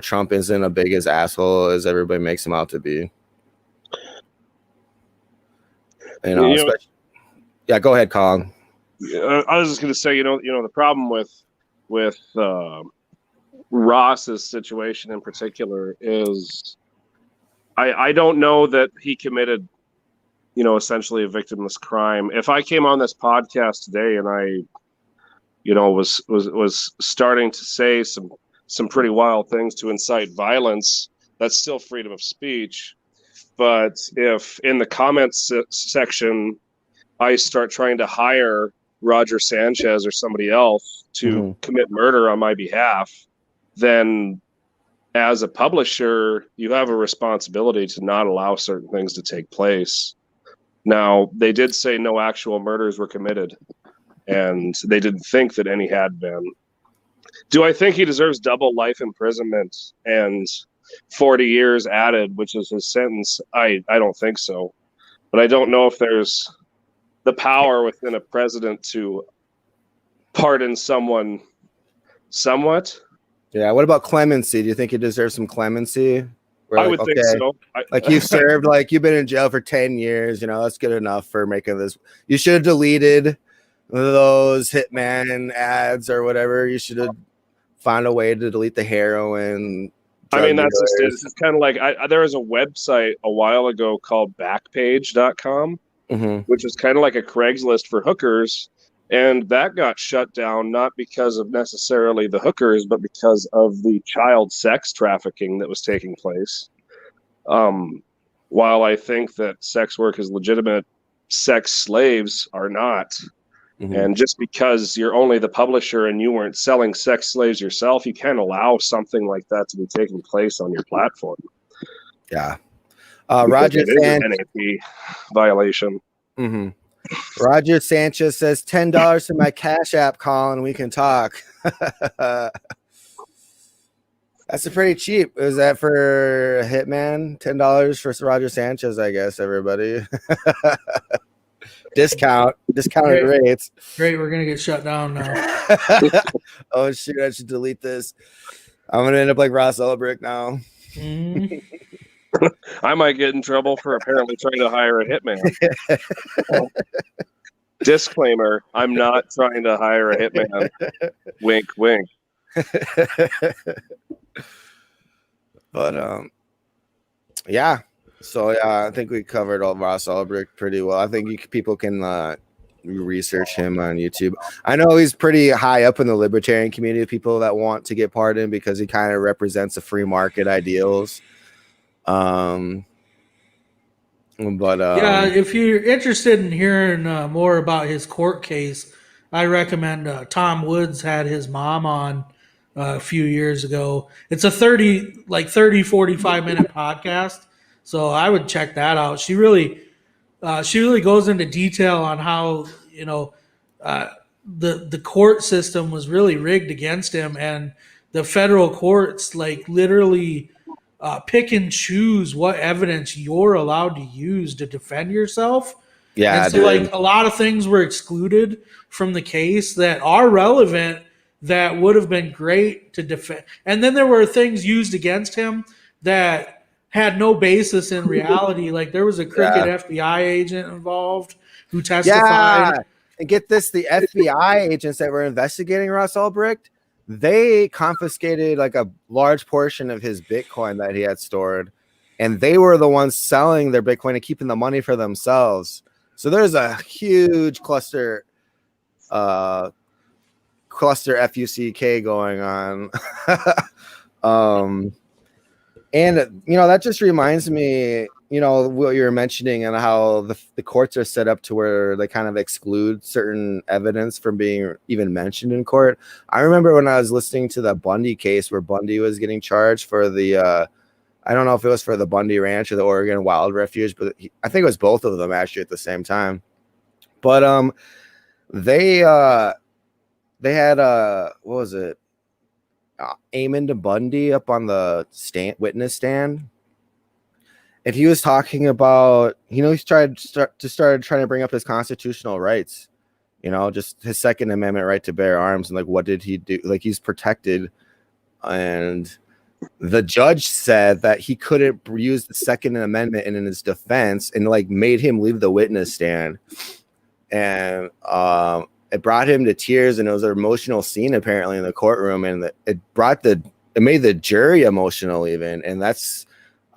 Trump isn't a big as asshole as everybody makes him out to be. Yeah, go ahead, Collin. I was just going to say, the problem with Ross's situation in particular is I don't know that he committed, essentially a victimless crime. If I came on this podcast today and I, was starting to say some pretty wild things to incite violence, that's still freedom of speech. But if in the comments section I start trying to hire Roger Sanchez or somebody else to commit murder on my behalf, then as a publisher, you have a responsibility to not allow certain things to take place. Now, they did say no actual murders were committed, and they didn't think that any had been. Do I think he deserves double life imprisonment and 40 years added, which is his sentence? I don't think so. But I don't know if there's the power within a president to pardon someone somewhat. Yeah. What about clemency? Do you think he deserves some clemency? I would think so. Like you've served, like you've been in jail for 10 years, that's good enough for making this. You should have deleted those hitman ads or whatever. You should have found a way to delete the heroin. I mean, that's just it. It's kind of like there was a website a while ago called Backpage.com. Which was kind of like a Craigslist for hookers, and that got shut down not because of necessarily the hookers, but because of the child sex trafficking that was taking place. While I think that sex work is legitimate, sex slaves are not. And just because you're only the publisher and you weren't selling sex slaves yourself, you can't allow something like that to be taking place on your platform. Yeah. Roger Sanchez NAP violation. Roger Sanchez says $10 to my Cash App, Collin. We can talk. That's a pretty cheap. Is that for a hitman? $10 for Roger Sanchez, I guess, everybody. Discounted rates. Great, we're gonna get shut down now. Oh shoot, I should delete this. I'm gonna end up like Ross Ulbricht now. I might get in trouble for apparently trying to hire a hitman. Disclaimer, I'm not trying to hire a hitman. Wink, wink. But yeah. So yeah, I think we covered all Ross Ulbricht pretty well. I think people can research him on YouTube. I know he's pretty high up in the libertarian community, people that want to get pardoned because he kind of represents the free market ideals. But yeah, if you're interested in hearing more about his court case, I recommend Tom Woods had his mom on a few years ago. It's a 30, 45 minute podcast. So I would check that out. She really goes into detail on how, the court system was really rigged against him, and the federal courts literally pick and choose what evidence you're allowed to use to defend yourself. Yeah, and so a lot of things were excluded from the case that are relevant that would have been great to defend. And then there were things used against him that had no basis in reality. Like there was a crooked FBI agent involved who testified. Yeah, and get this, the FBI agents that were investigating Ross Ulbricht, they confiscated like a large portion of his Bitcoin that he had stored, and they were the ones selling their Bitcoin and keeping the money for themselves. So there's a huge cluster FUCK going on. And that just reminds me, what you were mentioning and how the courts are set up to where they kind of exclude certain evidence from being even mentioned in court. I remember when I was listening to the Bundy case where Bundy was getting charged for the I don't know if it was for the Bundy Ranch or the Oregon Wild Refuge, but I think it was both of them actually at the same time. But they had what was it? Eamon Bundy up on the witness stand, and he was talking about, he started trying to bring up his constitutional rights, just his Second Amendment right to bear arms, and what did he do? He's protected, and the judge said that he couldn't use the Second Amendment in his defense, and made him leave the witness stand, and it brought him to tears, and it was an emotional scene apparently in the courtroom, and it made the jury emotional even. And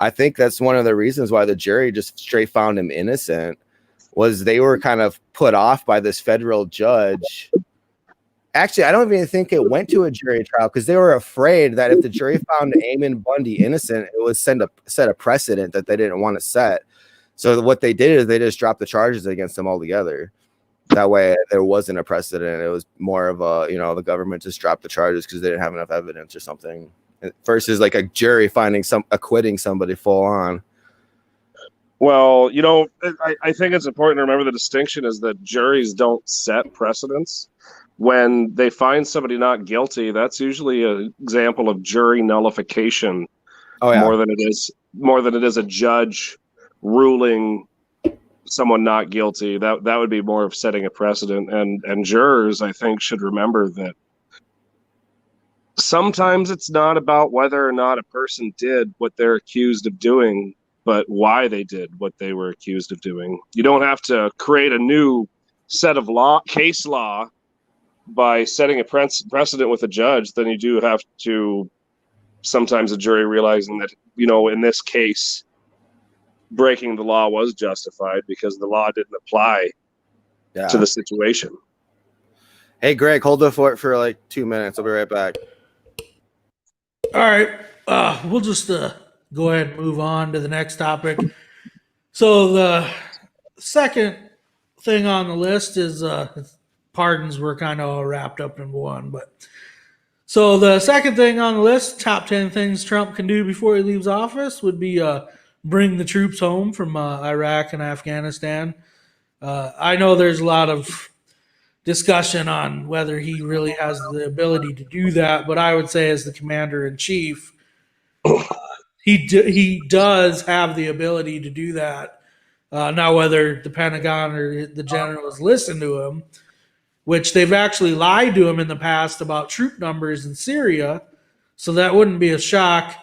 I think that's one of the reasons why the jury just straight found him innocent, was they were kind of put off by this federal judge. Actually, I don't even think it went to a jury trial because they were afraid that if the jury found Eamon Bundy innocent, it would set a precedent that they didn't want to set. So what they did is they just dropped the charges against him altogether. That way there wasn't a precedent. It was more of a, the government just dropped the charges because they didn't have enough evidence or something, versus a jury acquitting somebody full on. Well, I think it's important to remember the distinction is that juries don't set precedents. When they find somebody not guilty, that's usually an example of jury nullification. Oh, yeah. More than it is a judge ruling someone not guilty. That would be more of setting a precedent, and jurors, I think, should remember that sometimes it's not about whether or not a person did what they're accused of doing, but why they did what they were accused of doing. You don't have to create a new set of case law by setting a precedent with a judge. Then you do have to, sometimes a jury realizing that, in this case, breaking the law was justified because the law didn't apply to the situation. Hey, Greg, hold the fort for 2 minutes. I'll be right back. All right. We'll just go ahead and move on to the next topic. So the second thing on the list is pardons were kind of all wrapped up in one. So the second thing on the list, top 10 things Trump can do before he leaves office, would be bring the troops home from Iraq and Afghanistan. I know there's a lot of discussion on whether he really has the ability to do that, but I would say as the commander-in-chief, he does have the ability to do that. Now, whether the Pentagon or the generals listen to him, which they've actually lied to him in the past about troop numbers in Syria, so that wouldn't be a shock.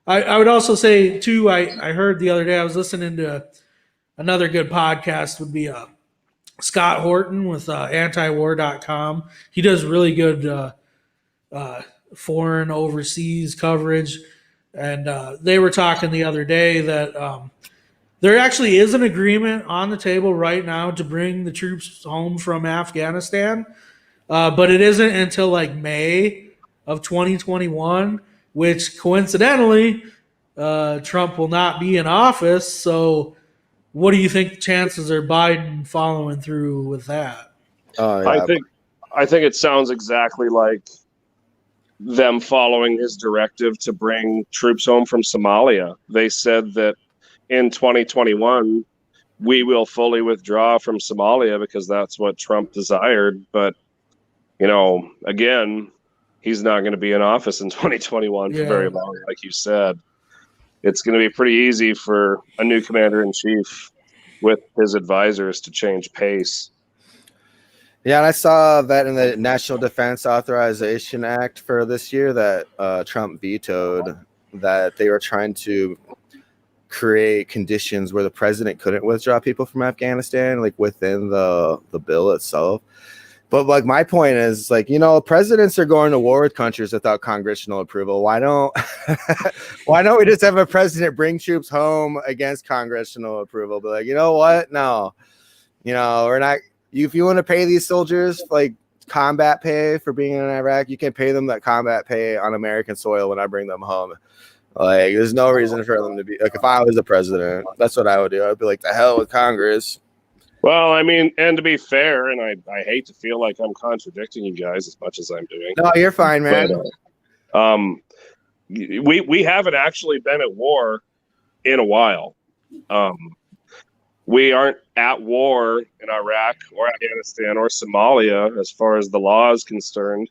I would also say, too, I heard the other day, I was listening to another good podcast would be Scott Horton with antiwar.com. He does really good foreign overseas coverage. And they were talking the other day that there actually is an agreement on the table right now to bring the troops home from Afghanistan, but it isn't until like May of 2021, which coincidentally, Trump will not be in office. So what do you think the chances are Biden following through with that? I think it sounds exactly like them following his directive to bring troops home from Somalia. They said that in 2021, we will fully withdraw from Somalia because that's what Trump desired. But, again, he's not going to be in office in 2021 for very long, like you said. It's going to be pretty easy for a new commander-in-chief with his advisors to change pace. Yeah, and I saw that in the National Defense Authorization Act for this year that Trump vetoed, that they were trying to create conditions where the president couldn't withdraw people from Afghanistan, like within the bill itself. But like my point is, like, presidents are going to war with countries without congressional approval. Why don't we just have a president bring troops home against congressional approval? But like, you know what? No, we're not. If you want to pay these soldiers like combat pay for being in Iraq, you can pay them that combat pay on American soil when I bring them home. Like, there's no reason for them to be like, if I was the president, that's what I would do. I'd be like, the hell with Congress. Well, I mean, and to be fair, and I hate to feel like I'm contradicting you guys as much as I'm doing. No, you're fine, man. But, we haven't actually been at war in a while. We aren't at war in Iraq or Afghanistan or Somalia as far as the law is concerned.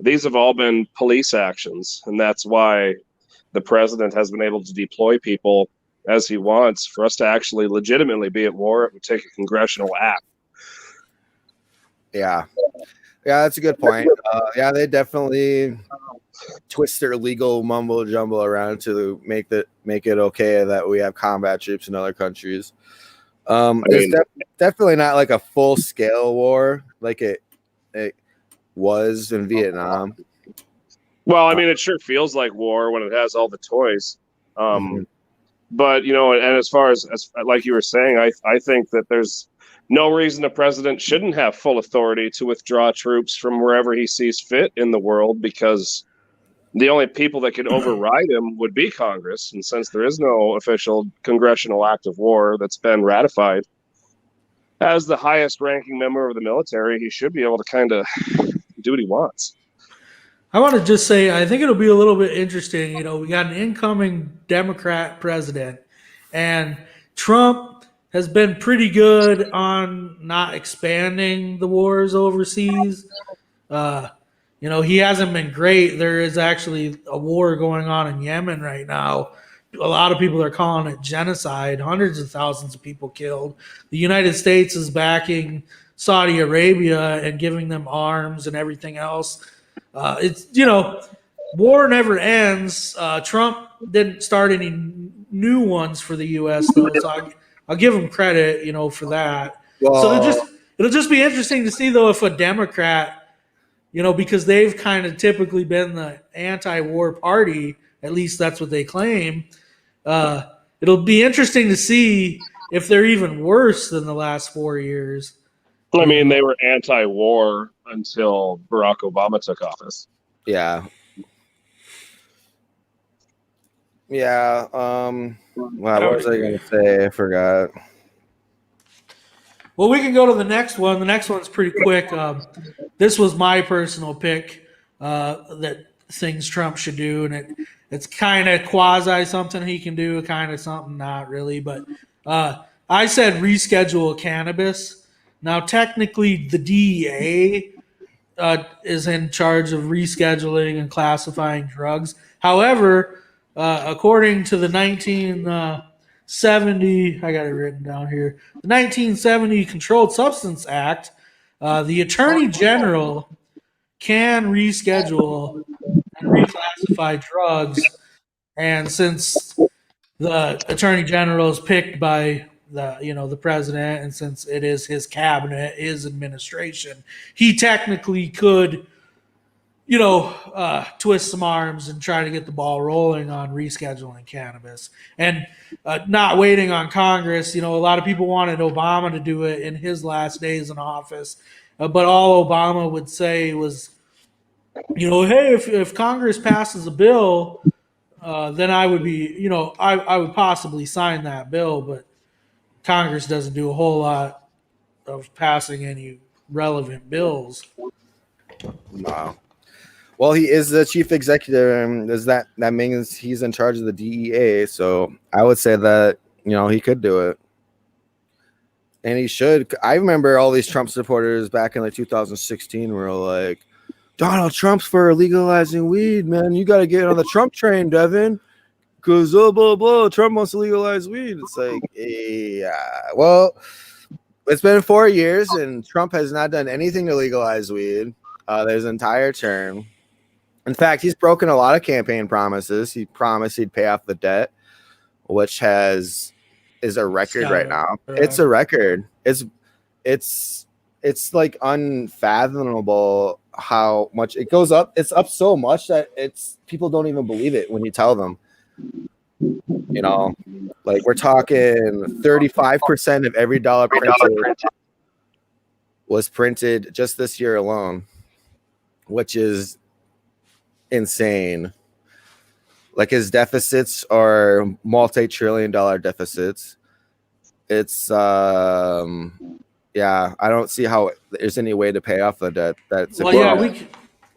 These have all been police actions, and that's why the president has been able to deploy people as he wants. For us to actually legitimately be at war, it would take a congressional act. Yeah, that's a good point. They definitely twist their legal mumbo jumbo around to make it okay that we have combat troops in other countries. There's definitely not like a full scale war like it was in Vietnam. Well, I mean, it sure feels like war when it has all the toys. But, and as far as like you were saying, I think that there's no reason a president shouldn't have full authority to withdraw troops from wherever he sees fit in the world, because the only people that could override him would be Congress. And since there is no official congressional act of war that's been ratified, as the highest ranking member of the military, he should be able to kind of do what he wants. I want to just say, I think it'll be a little bit interesting. We got an incoming Democrat president, and Trump has been pretty good on not expanding the wars overseas. He hasn't been great. There is actually a war going on in Yemen right now. A lot of people are calling it genocide, hundreds of thousands of people killed. The United States is backing Saudi Arabia and giving them arms and everything else. War never ends. Trump didn't start any new ones for the U.S. though, so I'll give him credit, for that. Well, so it'll just be interesting to see though if a Democrat, because they've kind of typically been the anti-war party, at least that's what they claim. It'll be interesting to see if they're even worse than the last 4 years. I mean, they were anti-war until Barack Obama took office. Yeah. Wow, what was I going to say? I forgot. Well, we can go to the next one. The next one's pretty quick. This was my personal pick that things Trump should do, and it's kind of quasi something he can do, kind of something not really. But I said reschedule cannabis. Now, technically, the DEA is in charge of rescheduling and classifying drugs. However, according to the 1970, I got it written down here, the 1970 Controlled Substance Act, the Attorney General can reschedule and reclassify drugs. And since the Attorney General is picked by the president, and since it is his cabinet, his administration, he technically could twist some arms and try to get the ball rolling on rescheduling cannabis and not waiting on Congress. A lot of people wanted Obama to do it in his last days in office, but all Obama would say was, hey, if Congress passes a bill, then I would be, I would possibly sign that bill, but Congress doesn't do a whole lot of passing any relevant bills. No. Well, he is the chief executive, and that means he's in charge of the DEA. So I would say that he could do it, and he should. I remember all these Trump supporters back in like 2016 were like, "Donald Trump's for legalizing weed, man. You got to get on the Trump train, Devin, because blah blah blah. Trump wants to legalize weed." It's like, yeah. Well, it's been 4 years, and Trump has not done anything to legalize weed. His entire term. In fact, he's broken a lot of campaign promises. He promised he'd pay off the debt, which is a record right now. It's a record. It's like unfathomable how much it goes up. It's up so much that people don't even believe it when you tell them. Like we're talking 35% of every dollar printed was printed just this year alone, which is insane. Like his deficits are multi-trillion-dollar deficits. It's I don't see how there's any way to pay off the debt.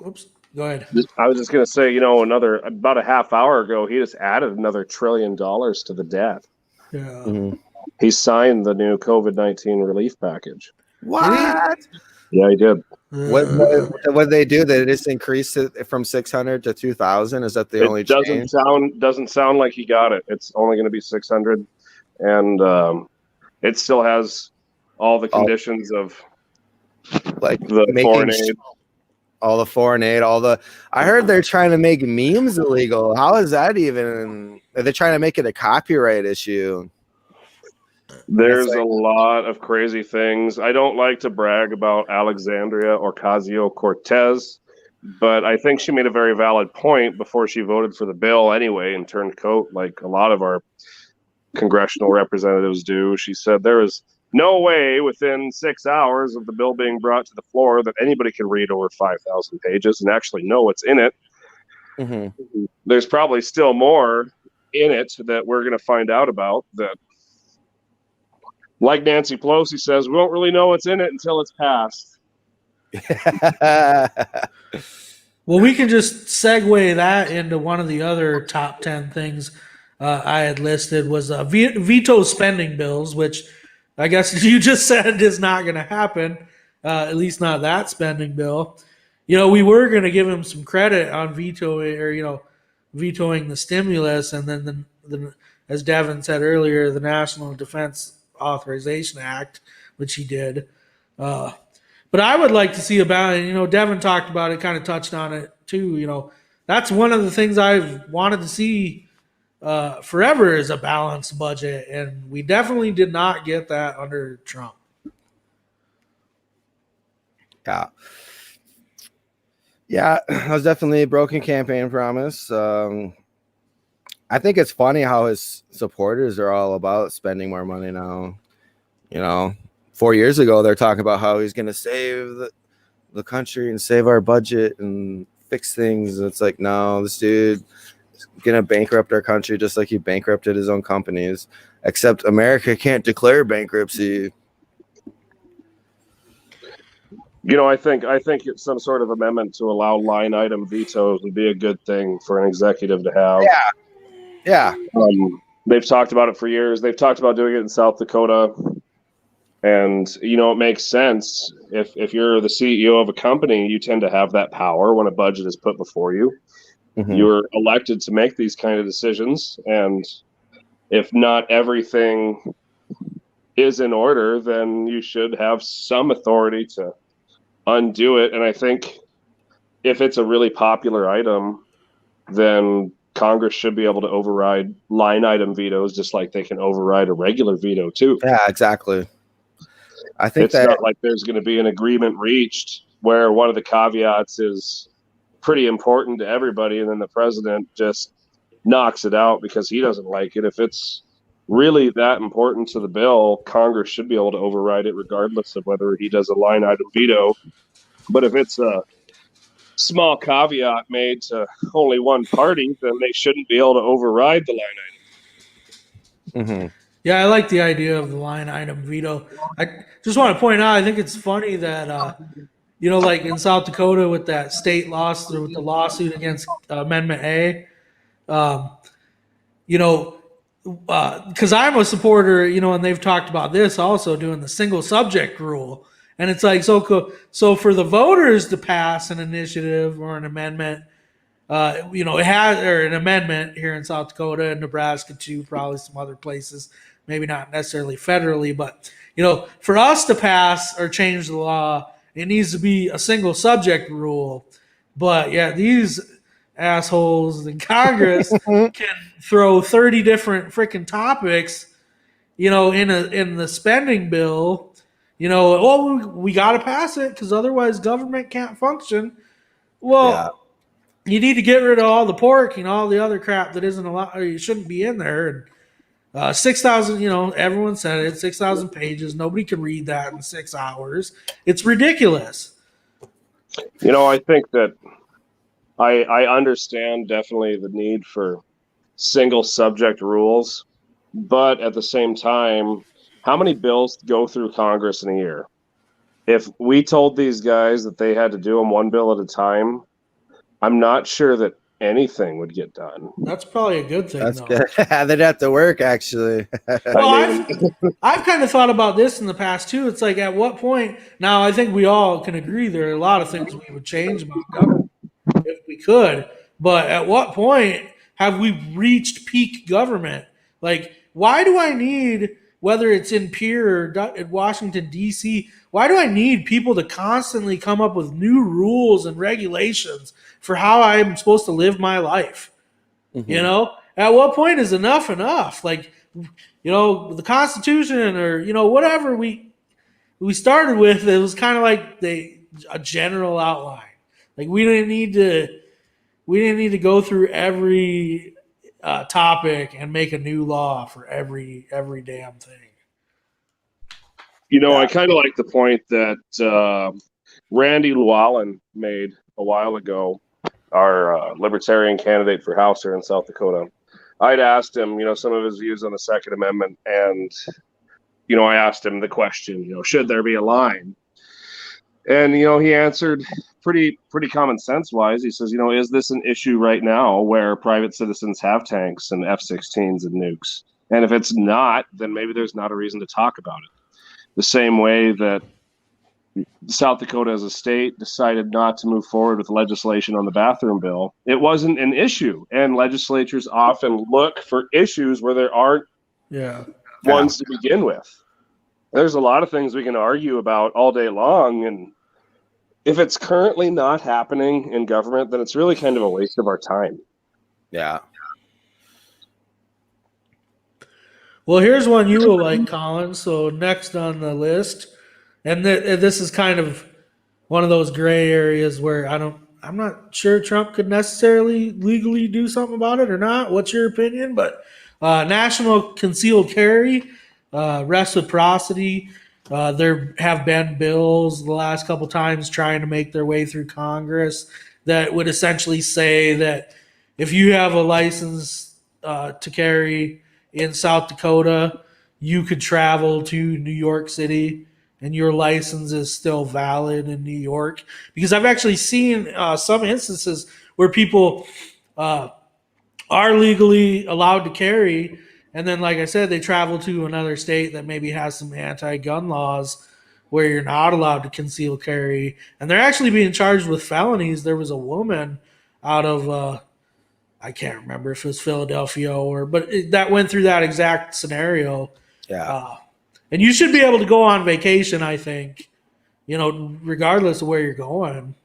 Oops, go ahead. I was just going to say, about a half hour ago, he just added another $1 trillion to the debt. Yeah. Mm-hmm. He signed the new COVID-19 relief package. What? Yeah, he did. What did they do? They just increased it from 600 to 2,000? Is that the only change? Doesn't sound like he got it. It's only going to be 600, and it still has all the conditions of like the foreign aid. All the foreign aid, I heard they're trying to make memes illegal. How is that even? Are they trying to make it a copyright issue? There's a lot of crazy things. I don't like to brag about Alexandria Ocasio-Cortez, but I think she made a very valid point before she voted for the bill anyway and turned coat like a lot of our congressional representatives do. She said there is no way within 6 hours of the bill being brought to the floor that anybody can read over 5,000 pages and actually know what's in it. Mm-hmm. There's probably still more in it that we're going to find out about that. Like Nancy Pelosi says, we won't really know what's in it until it's passed. Well, we can just segue that into one of the other top 10 things I had listed was veto spending bills, which I guess you just said is not going to happen, at least not that spending bill. We were going to give him some credit on vetoing the stimulus, and then as Devin said earlier, the National Defense Authorization Act, which he did. But I would like to see about it. Devin talked about it, kind of touched on it too. That's one of the things I've wanted to see forever is a balanced budget, and we definitely did not get that under Trump. Yeah, that was definitely a broken campaign promise. I think it's funny how his supporters are all about spending more money now. 4 years ago, they're talking about how he's going to save the country and save our budget and fix things. And it's like, no, this dude is going to bankrupt our country just like he bankrupted his own companies, except America can't declare bankruptcy. I think it's some sort of amendment to allow line item vetoes would be a good thing for an executive to have. Yeah. They've talked about it for years. They've talked about doing it in South Dakota. And, it makes sense. If you're the CEO of a company, you tend to have that power when a budget is put before you. You're elected to make these kind of decisions, and if not everything is in order, then you should have some authority to undo it. And I think if it's a really popular item, then Congress should be able to override line item vetoes just like they can override a regular veto too. Yeah, exactly. I think it's not like there's going to be an agreement reached where one of the caveats is pretty important to everybody, and then the president just knocks it out because he doesn't like it. If it's really that important to the bill, Congress should be able to override it regardless of whether he does a line item veto. But if it's a small caveat made to only one party, then they shouldn't be able to override the line item. Yeah, I like the idea of the line item veto. I just want to point out, I think it's funny that, like in South Dakota with that state lawsuit, with the lawsuit against Amendment A, because I'm a supporter, and they've talked about this also, doing the single subject rule. And it's like, so for the voters to pass an initiative or an amendment, it has, or an amendment here in South Dakota and Nebraska too, probably some other places, maybe not necessarily federally, but, for us to pass or change the law, it needs to be a single subject rule. But yeah, these assholes in Congress can throw 30 different freaking topics, in the spending bill. We got to pass it because otherwise government can't function. Well, you need to get rid of all the pork and all the other crap that isn't allowed, or you shouldn't be in there. And 6,000, everyone said it, 6,000 pages. Nobody can read that in 6 hours. It's ridiculous. I think that I understand definitely the need for single subject rules, but at the same time, how many bills go through Congress in a year? If we told these guys that they had to do them one bill at a time, I'm not sure that anything would get done. That's probably a good thing. That's good. They'd have to work, actually. Well, I've kind of thought about this in the past too. It's like, at what point? Now, I think we all can agree there are a lot of things we would change about government if we could. But at what point have we reached peak government? Like, why do I need, whether it's in Pierre or in Washington, D.C., why do I need people to constantly come up with new rules and regulations for how I'm supposed to live my life? At what point is enough enough? Like, the Constitution, or, whatever we started with, it was kind of like a general outline. Like, we didn't need to go through every topic and make a new law for every damn thing. I kind of like the point that Randy Llewellyn made a while ago, our Libertarian candidate for House here in South Dakota. I'd asked him, some of his views on the Second Amendment, and, I asked him the question, should there be a line? And, he answered pretty common sense wise. He says, is this an issue right now where private citizens have tanks and F-16s and nukes? And if it's not, then maybe there's not a reason to talk about it. The same way that South Dakota as a state decided not to move forward with legislation on the bathroom bill, it wasn't an issue. And legislatures often look for issues where there aren't ones to begin with. There's a lot of things we can argue about all day long, and if it's currently not happening in government, then it's really kind of a waste of our time. Yeah. Well, here's one you will like, Collin. So next on the list, and this is kind of one of those gray areas where I'm not sure Trump could necessarily legally do something about it or not. What's your opinion? But national concealed carry, reciprocity. There have been bills the last couple times trying to make their way through Congress that would essentially say that if you have a license to carry in South Dakota, you could travel to New York City and your license is still valid in New York. Because I've actually seen some instances where people are legally allowed to carry, and then, like I said, they travel to another state that maybe has some anti-gun laws where you're not allowed to conceal carry, and they're actually being charged with felonies. There was a woman out of I can't remember if it was Philadelphia but that went through that exact scenario. Yeah. And you should be able to go on vacation, I think, regardless of where you're going.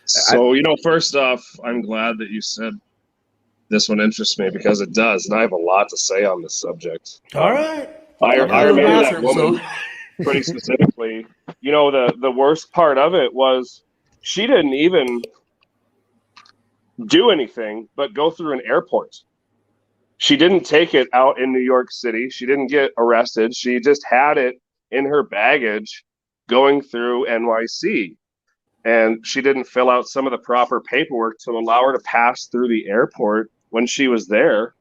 So, first off, I'm glad that you said this one interests me because it does, and I have a lot to say on this subject. All right. I remember that woman so. pretty specifically. The worst part of it was she didn't even do anything but go through an airport. She didn't take it out in New York City. She didn't get arrested. She just had it in her baggage going through NYC. And she didn't fill out some of the proper paperwork to allow her to pass through the airport when she was there.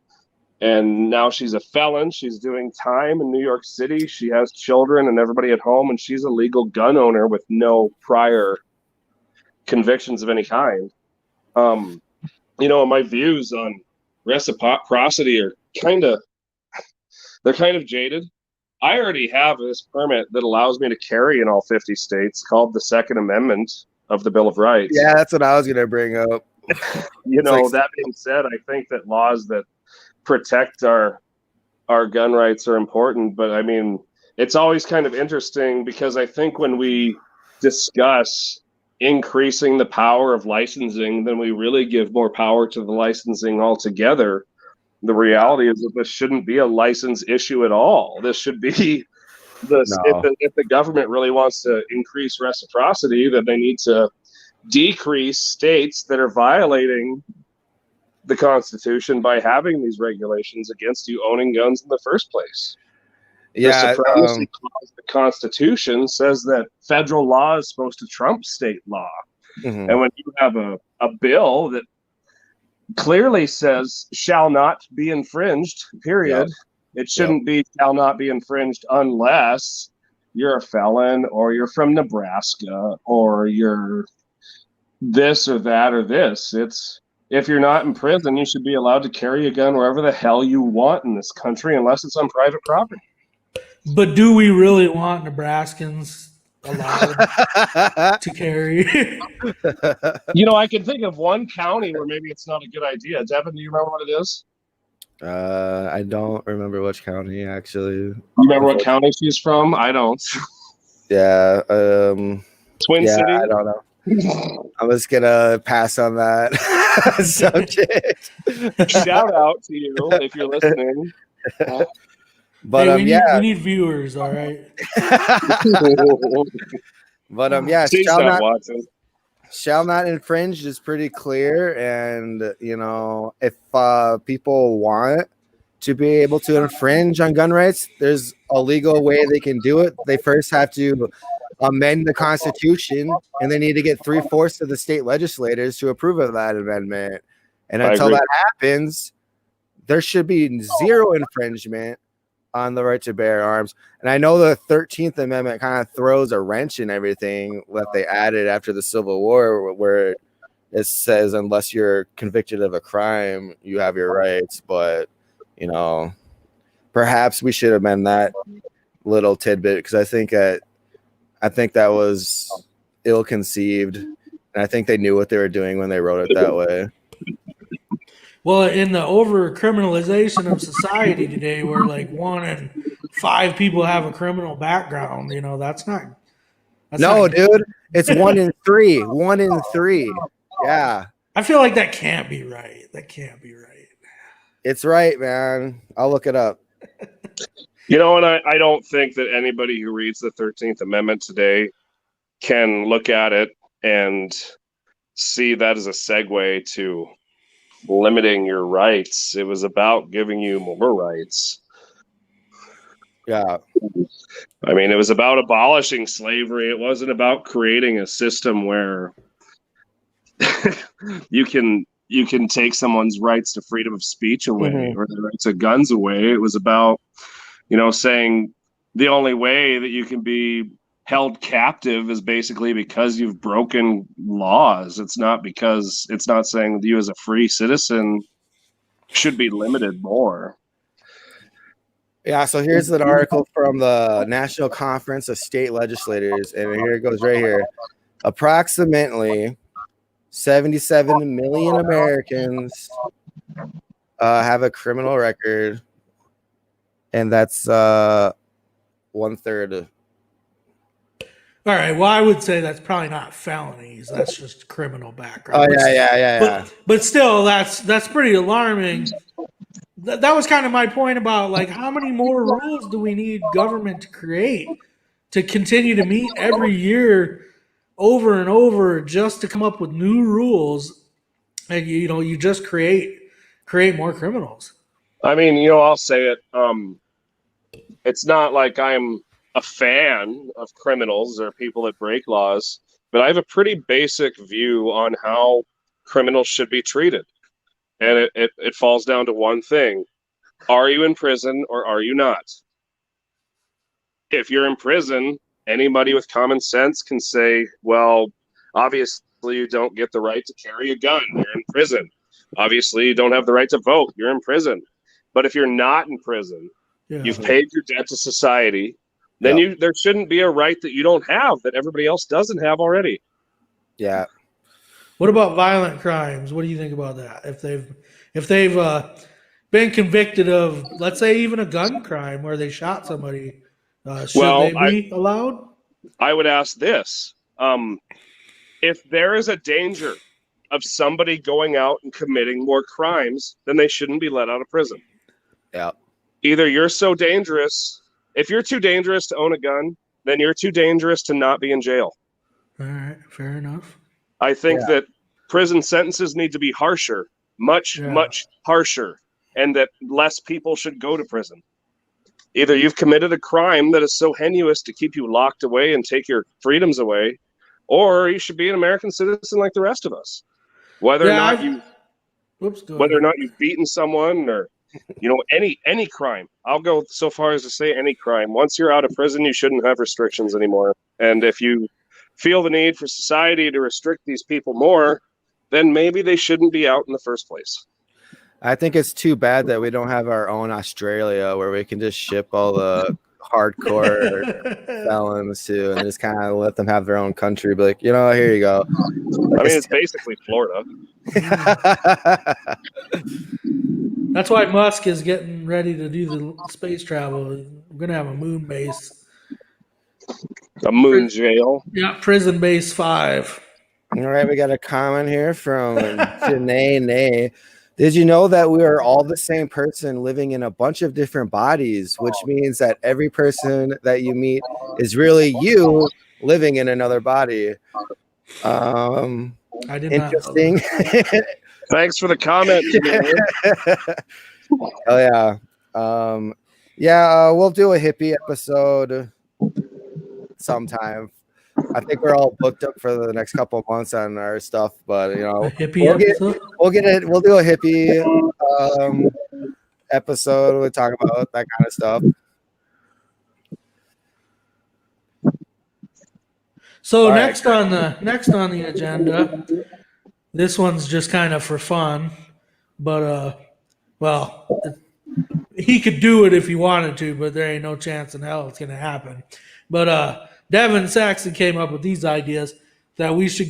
And now she's a felon. She's doing time in New York City. She has children and everybody at home, and she's a legal gun owner with no prior convictions of any kind. My views on reciprocity are kind of jaded. I already have this permit that allows me to carry in all 50 states called the Second Amendment of the Bill of Rights. Yeah, that's what I was going to bring up. That being said, I think that laws that protect our gun rights are important, but I mean, it's always kind of interesting because I think when we discuss increasing the power of licensing, then we really give more power to the licensing altogether. The reality is that this shouldn't be a license issue at all. This should be if the government really wants to increase reciprocity, then they need to decrease states that are violating the Constitution by having these regulations against you owning guns in the first place. Yeah, the supremacy clause of the Constitution says that federal law is supposed to trump state law. Mm-hmm. And when you have a bill that clearly says shall not be infringed, period, it shouldn't be shall not be infringed unless you're a felon or you're from Nebraska or you're this or that or this. It's if you're not in prison, you should be allowed to carry a gun wherever the hell you want in this country unless it's on private property. But do we really want Nebraskans allowed to carry? I can think of one county where maybe it's not a good idea. Devin, do you remember what it is? I don't remember which county, actually. You remember what county she's from? I don't. Yeah. Twin City? I don't know. I'm just going to pass on that subject. Shout out to you if you're listening. But hey, we need viewers, all right. But shall not infringe is pretty clear, and if people want to be able to infringe on gun rights, there's a legal way they can do it. They first have to amend the Constitution, and they need to get 3/4 of the state legislators to approve of that amendment. And until that happens, there should be zero infringement on the right to bear arms. And I know the 13th Amendment kind of throws a wrench in everything that they added after the Civil War, where it says unless you're convicted of a crime, you have your rights. But, perhaps we should amend that little tidbit because I think that was ill-conceived. And I think they knew what they were doing when they wrote it that way. Well, in the over-criminalization of society today, where like 1 in 5 people have a criminal background, that's not. Dude, it's 1 in 3. 1 in 3. Yeah. I feel like that can't be right. That can't be right. It's right, man. I'll look it up. And I don't think that anybody who reads the 13th Amendment today can look at it and see that as a segue to limiting your rights. It was about giving you more rights. Yeah. I mean, it was about abolishing slavery. It wasn't about creating a system where you can take someone's rights to freedom of speech away or the rights of guns away. It was about, saying the only way that you can be held captive is basically because you've broken laws. It's not saying that you as a free citizen should be limited more. Yeah, so here's an article from the National Conference of State Legislators, and here it goes right here. Approximately 77 million Americans have a criminal record, and that's 1/3. All right. Well, I would say that's probably not felonies. That's just criminal background. Oh yeah. But still, that's pretty alarming. That was kind of my point about like how many more rules do we need government to create to continue to meet every year over and over just to come up with new rules, and you just create more criminals. I mean, I'll say it. It's not like I'm a fan of criminals or people that break laws, but I have a pretty basic view on how criminals should be treated. And it falls down to one thing. Are you in prison or are you not? If you're in prison, anybody with common sense can say, well, obviously you don't get the right to carry a gun. You're in prison. Obviously you don't have the right to vote. You're in prison. But if you're not in prison, you've paid your debt to society, then there shouldn't be a right that you don't have that everybody else doesn't have already. Yeah. What about violent crimes? What do you think about that? If they've been convicted of, let's say, even a gun crime where they shot somebody, should they be allowed? I would ask this: if there is a danger of somebody going out and committing more crimes, then they shouldn't be let out of prison. Yeah. Either you're so dangerous. If you're too dangerous to own a gun, then you're too dangerous to not be in jail. All right, fair enough. I think that prison sentences need to be harsher, much harsher, and that less people should go to prison. Either you've committed a crime that is so heinous to keep you locked away and take your freedoms away, or you should be an American citizen like the rest of us. Whether or not you've beaten someone or any crime. I'll go so far as to say any crime. Once you're out of prison, you shouldn't have restrictions anymore. And if you feel the need for society to restrict these people more, then maybe they shouldn't be out in the first place. I think it's too bad that we don't have our own Australia where we can just ship all the hardcore felons to and just kind of let them have their own country. Be like, here you go. I mean, it's basically Florida. That's why Musk is getting ready to do the space travel. We're going to have a moon base. A moon jail? Yeah, prison base 5. All right, we got a comment here from Janae. Did you know that we are all the same person living in a bunch of different bodies, which means that every person that you meet is really you living in another body? I did interesting. Thanks for the comment. Oh yeah. We'll do a hippie episode sometime. I think we're all booked up for the next couple of months on our stuff, but episode? We'll do a hippie episode. We'll talk about that kind of stuff. So next on the agenda, this one's just kind of for fun, but he could do it if he wanted to, but there ain't no chance in hell it's gonna happen. But Devin Saxon came up with these ideas that we should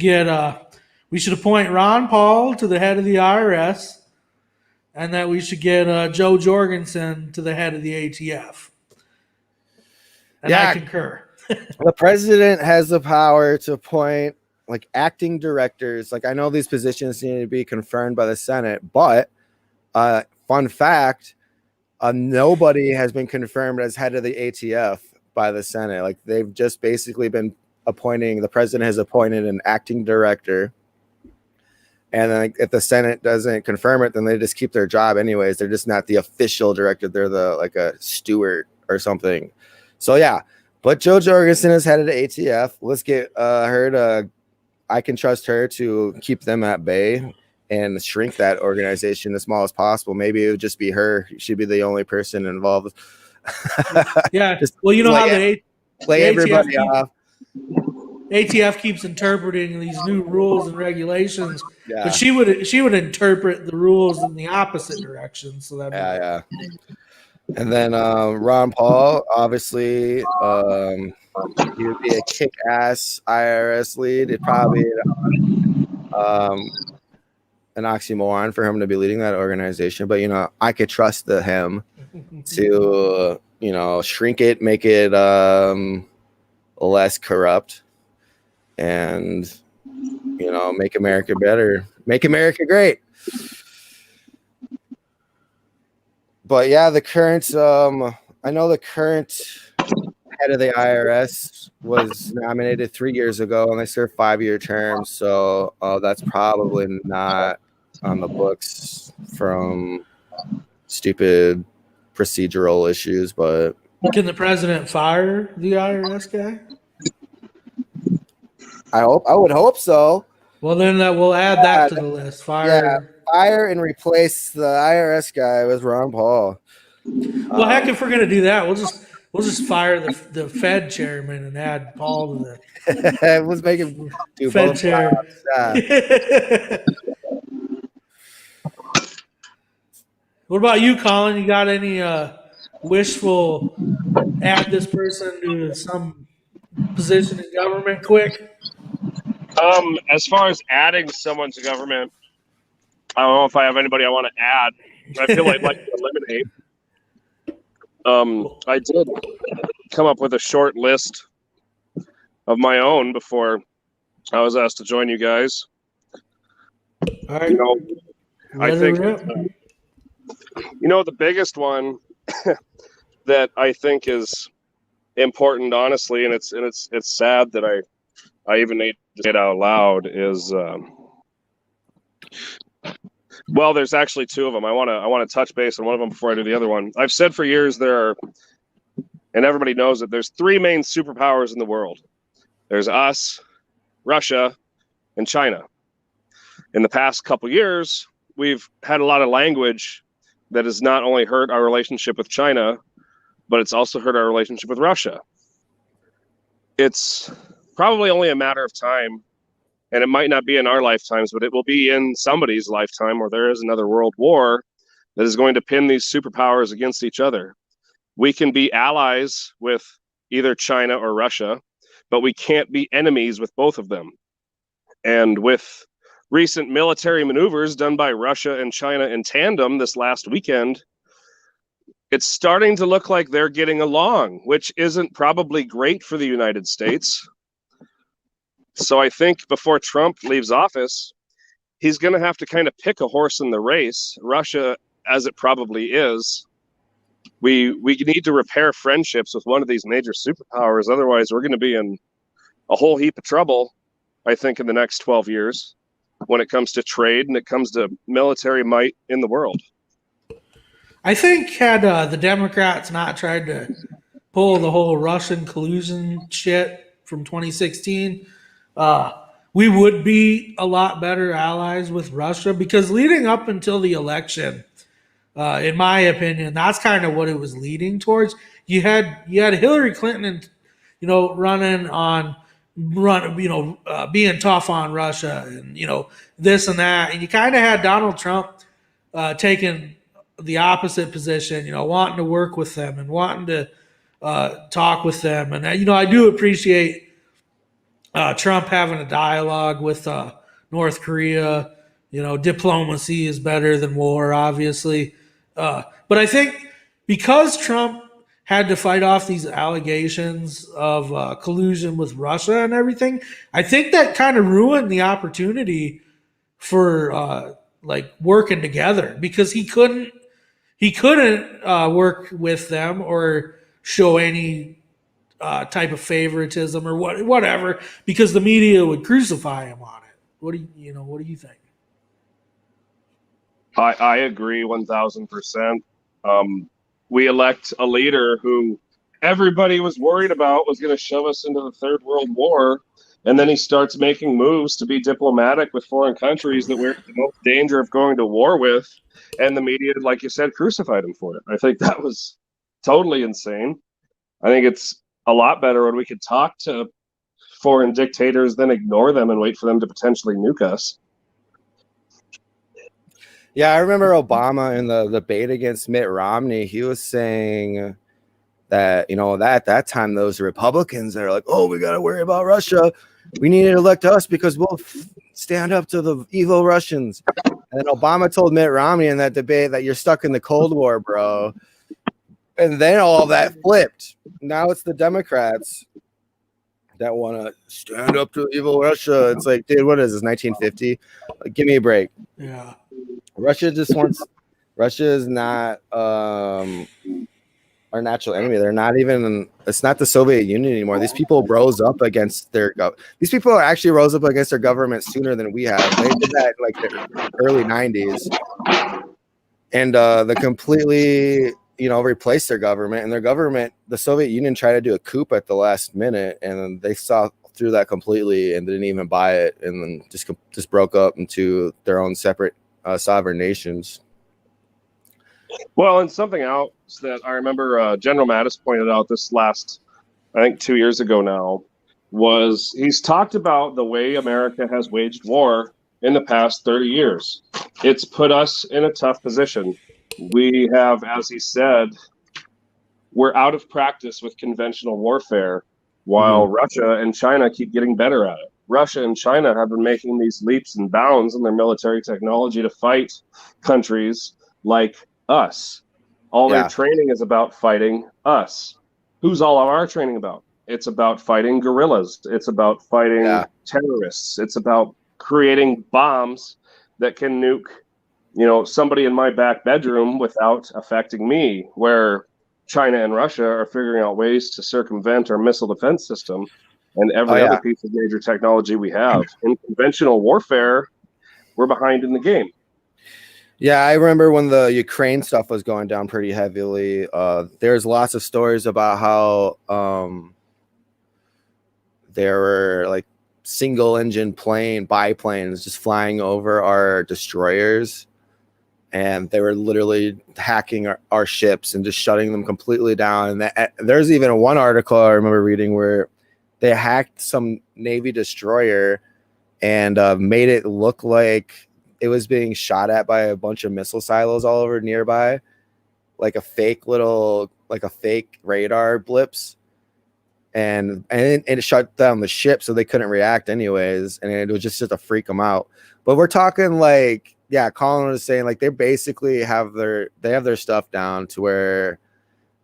appoint Ron Paul to the head of the IRS, and that we should get Joe Jorgensen to the head of the ATF. And I concur. The president has the power to appoint like acting directors. Like I know these positions need to be confirmed by the Senate, but fun fact, nobody has been confirmed as head of the ATF by the Senate. Like they've just basically been the president has appointed an acting director. And then if the Senate doesn't confirm it, then they just keep their job anyways. They're just not the official director. They're like a steward or something. So yeah, but Joe Jorgensen is head of the ATF. Let's get her to, I can trust her to keep them at bay and shrink that organization as small as possible. Maybe it would just be her. She'd be the only person involved. Yeah. Just well, how lay everybody off. ATF keeps interpreting these new rules and regulations, but she would interpret the rules in the opposite direction. So that And then Ron Paul, obviously, he would be a kick-ass IRS lead. It'd probably an oxymoron for him to be leading that organization, but I could trust him to shrink it, make it less corrupt, and make America better, make America great. But yeah, the current I know the current head of the IRS was nominated 3 years ago, and they served 5-year terms. So that's probably not on the books from stupid procedural issues. But can the president fire the IRS guy? I would hope so. Well, then we'll add that to the list. Fire and replace the IRS guy with Ron Paul. Well, heck, if we're gonna do that, we'll just fire the Fed chairman and add Paul to the. Let's make him do Fed both chair. What about you, Collin? You got any wishful add this person to some position in government quick? As far as adding someone to government, I don't know if I have anybody I want to add. I feel like to eliminate. I did come up with a short list of my own before I was asked to join you guys. All right. I think the biggest one that I think is important, honestly, and it's sad that I even need to say it out loud is well, there's actually two of them. I want to touch base on one of them before I do the other one. I've said for years and everybody knows it, there's three main superpowers in the world. There's us, Russia, and China. In the past couple years, we've had a lot of language that has not only hurt our relationship with China, but it's also hurt our relationship with Russia. It's probably only a matter of time, and it might not be in our lifetimes, but it will be in somebody's lifetime where there is another world war that is going to pin these superpowers against each other. We can be allies with either China or Russia, but we can't be enemies with both of them. And with recent military maneuvers done by Russia and China in tandem this last weekend, it's starting to look like they're getting along, which isn't probably great for the United States. So I think before Trump leaves office, he's going to have to kind of pick a horse in the race. Russia, as it probably is, we need to repair friendships with one of these major superpowers. Otherwise, we're going to be in a whole heap of trouble, I think, in the next 12 years when it comes to trade and it comes to military might in the world. I think had the Democrats not tried to pull the whole Russian collusion shit from 2016, we would be a lot better allies with Russia, because leading up until the election, in my opinion, that's kind of what it was leading towards. You had Hillary Clinton, running on being tough on Russia and this and that, and you kind of had Donald Trump taking the opposite position, wanting to work with them and wanting to talk with them. And I do appreciate Trump having a dialogue with North Korea. Diplomacy is better than war, obviously. But I think because Trump had to fight off these allegations of collusion with Russia and everything, I think that kind of ruined the opportunity for working together, because he couldn't work with them or show any type of favoritism or whatever, because the media would crucify him on it. What do you think? I agree 1,000%. We elect a leader who everybody was worried about was going to shove us into the Third World War, and then he starts making moves to be diplomatic with foreign countries that we're in the most danger of going to war with, and the media, like you said, crucified him for it. I think that was totally insane. I think it's a lot better when we could talk to foreign dictators than ignore them and wait for them to potentially nuke us. Yeah, I remember Obama in the debate against Mitt Romney. He was saying that, you know, that at that time, those Republicans that are like, oh, we got to worry about Russia. We need to elect us because we'll stand up to the evil Russians. And then Obama told Mitt Romney in that debate that you're stuck in the Cold War, bro. And then all of that flipped. Now it's the Democrats that want to stand up to evil Russia. It's like, dude, what is this, 1950? Like, give me a break. Yeah. Russia is not our natural enemy. They're not even, it's not the Soviet Union anymore. These people rose up against these people are actually rose up against their government sooner than we have. They did that in like the early 90s. And they completely, you know, replaced their government. And their government, the Soviet Union tried to do a coup at the last minute, and they saw through that completely and didn't even buy it, and then just broke up into their own separate sovereign nations. Well, and something else that I remember General Mattis pointed out this last, I think 2 years ago now, was he's talked about the way America has waged war in the past 30 years. It's put us in a tough position. We have, as he said, we're out of practice with conventional warfare, while Russia and China keep getting better at it. Russia and China have been making these leaps and bounds in their military technology to fight countries like us. All their training is about fighting us. Who's all of our training about? It's about fighting guerrillas. It's about fighting terrorists. It's about creating bombs that can nuke, you know, somebody in my back bedroom without affecting me, where China and Russia are figuring out ways to circumvent our missile defense system and every other piece of major technology we have. In conventional warfare, we're behind in the game. Yeah, I remember when the Ukraine stuff was going down pretty heavily. There's lots of stories about how there were like single engine biplanes just flying over our destroyers, and they were literally hacking our ships and just shutting them completely down. And there's even one article I remember reading where they hacked some Navy destroyer and made it look like it was being shot at by a bunch of missile silos all over nearby, like a fake radar blips. And it shut down the ship, so they couldn't react anyways, and it was just to freak them out. But we're talking like, yeah, Collin was saying like they basically have their stuff down to where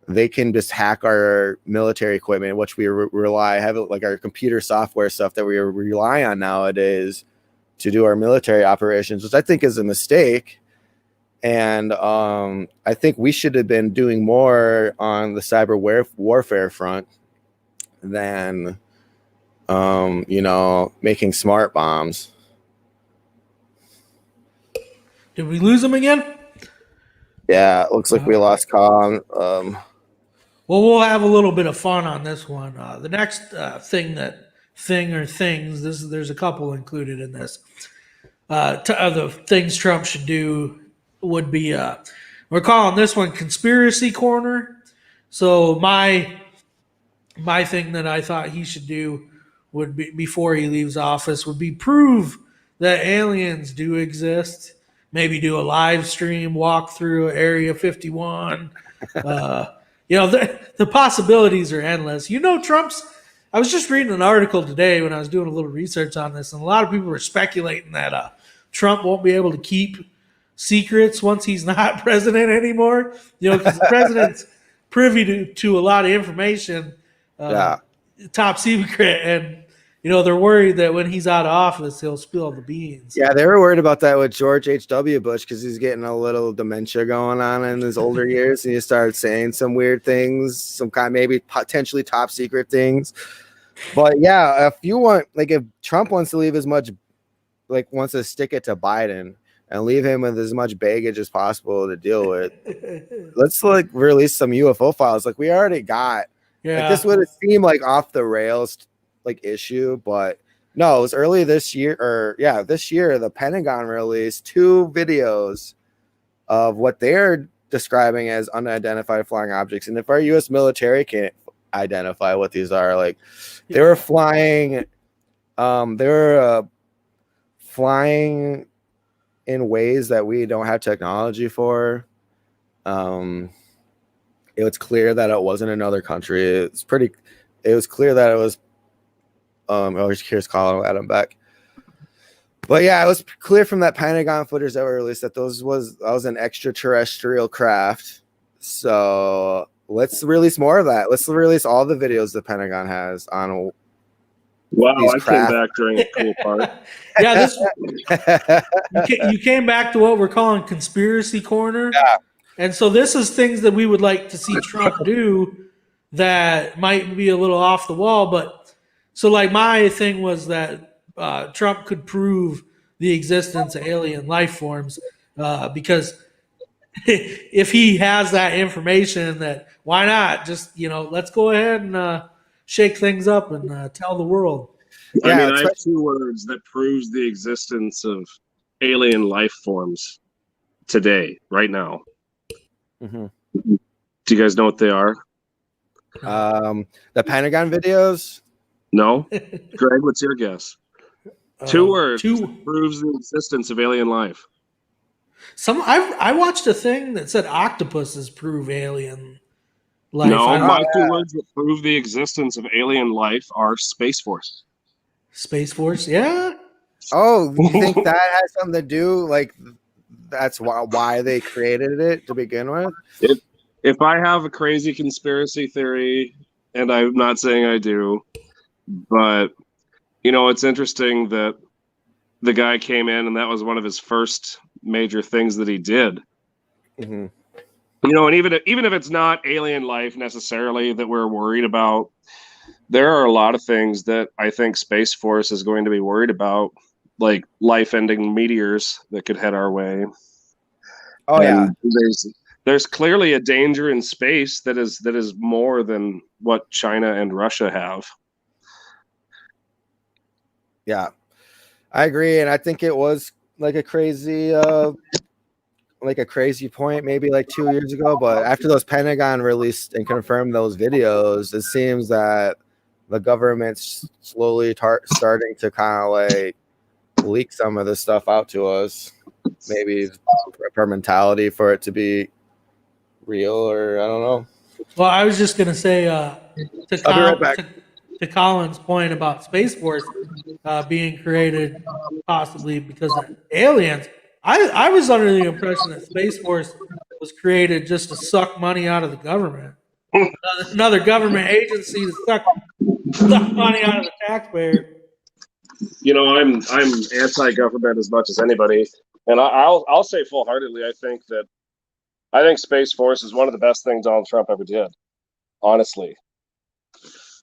they can just hack our military equipment, which we rely heavily, like our computer software stuff that we rely on nowadays to do our military operations, which I think is a mistake. And I think we should have been doing more on the cyber warfare front than making smart bombs. Did we lose them again? Yeah, it looks like we lost Collin. Well, we'll have a little bit of fun on this one. The next things, there's a couple included in this. The things Trump should do would be, we're calling this one Conspiracy Corner. So my thing that I thought he should do would be, before he leaves office, would be prove that aliens do exist. Maybe do a live stream, walk through Area 51. The possibilities are endless. I was just reading an article today when I was doing a little research on this, and a lot of people were speculating that Trump won't be able to keep secrets once he's not president anymore. Because the president's privy to a lot of information, top secret, and they're worried that when he's out of office, he'll spill the beans. Yeah, they were worried about that with George H.W. Bush because he's getting a little dementia going on in his older years, and he started saying some weird things, some kind maybe potentially top secret things. But yeah, if Trump wants to leave wants to stick it to Biden and leave him with as much baggage as possible to deal with, let's release some UFO files like we already got. Yeah, this would have seemed like off the rails issue, but no, it was early this year, this year the Pentagon released 2 videos of what they're describing as unidentified flying objects. And if our U.S. military can't identify what these are, they were flying in ways that we don't have technology for. it was clear that it wasn't another country. It was clear that it was. Here's Collin, Adam back. But yeah, it was clear from that Pentagon footage that were released that that was an extraterrestrial craft. So let's release more of that. Let's release all the videos the Pentagon has on. Wow, these I craft. came back during a cool part. Yeah, you came back to what we're calling conspiracy corner. Yeah. And so this is things that we would like to see Trump do that might be a little off the wall. But so like my thing was that Trump could prove the existence of alien life forms because if he has that information, that why not just, let's go ahead and shake things up and tell the world. I mean, I have 2 words that proves the existence of alien life forms today, right now. Mm-hmm. Do you guys know what they are? The Pentagon videos? No? Greg, what's your guess? 2 words that proves the existence of alien life. I watched a thing that said octopuses prove alien life. No, my 2 words that prove the existence of alien life are Space Force. Space Force, yeah. Oh, you think that has something to do? Like, that's why they created it to begin with? If I have a crazy conspiracy theory, and I'm not saying I do, but, it's interesting that the guy came in and that was one of his first major things that he did. Mm-hmm. And even if it's not alien life necessarily that we're worried about, there are a lot of things that I think Space Force is going to be worried about, like life-ending meteors that could head our way. Oh, and there's clearly a danger in space that is more than what China and Russia have. Yeah, I agree, and I think it was like a crazy point maybe like 2 years ago. But after those Pentagon released and confirmed those videos, it seems that the government's slowly starting to kind of like leak some of this stuff out to us. Maybe for mentality for it to be real, or I don't know. Well, I was just gonna say to Colin's point about Space Force being created possibly because of aliens. I was under the impression that Space Force was created just to suck money out of the government. Another government agency to suck money out of the taxpayer. I'm anti-government as much as anybody, and I'll say full-heartedly, I think Space Force is one of the best things Donald Trump ever did. Honestly,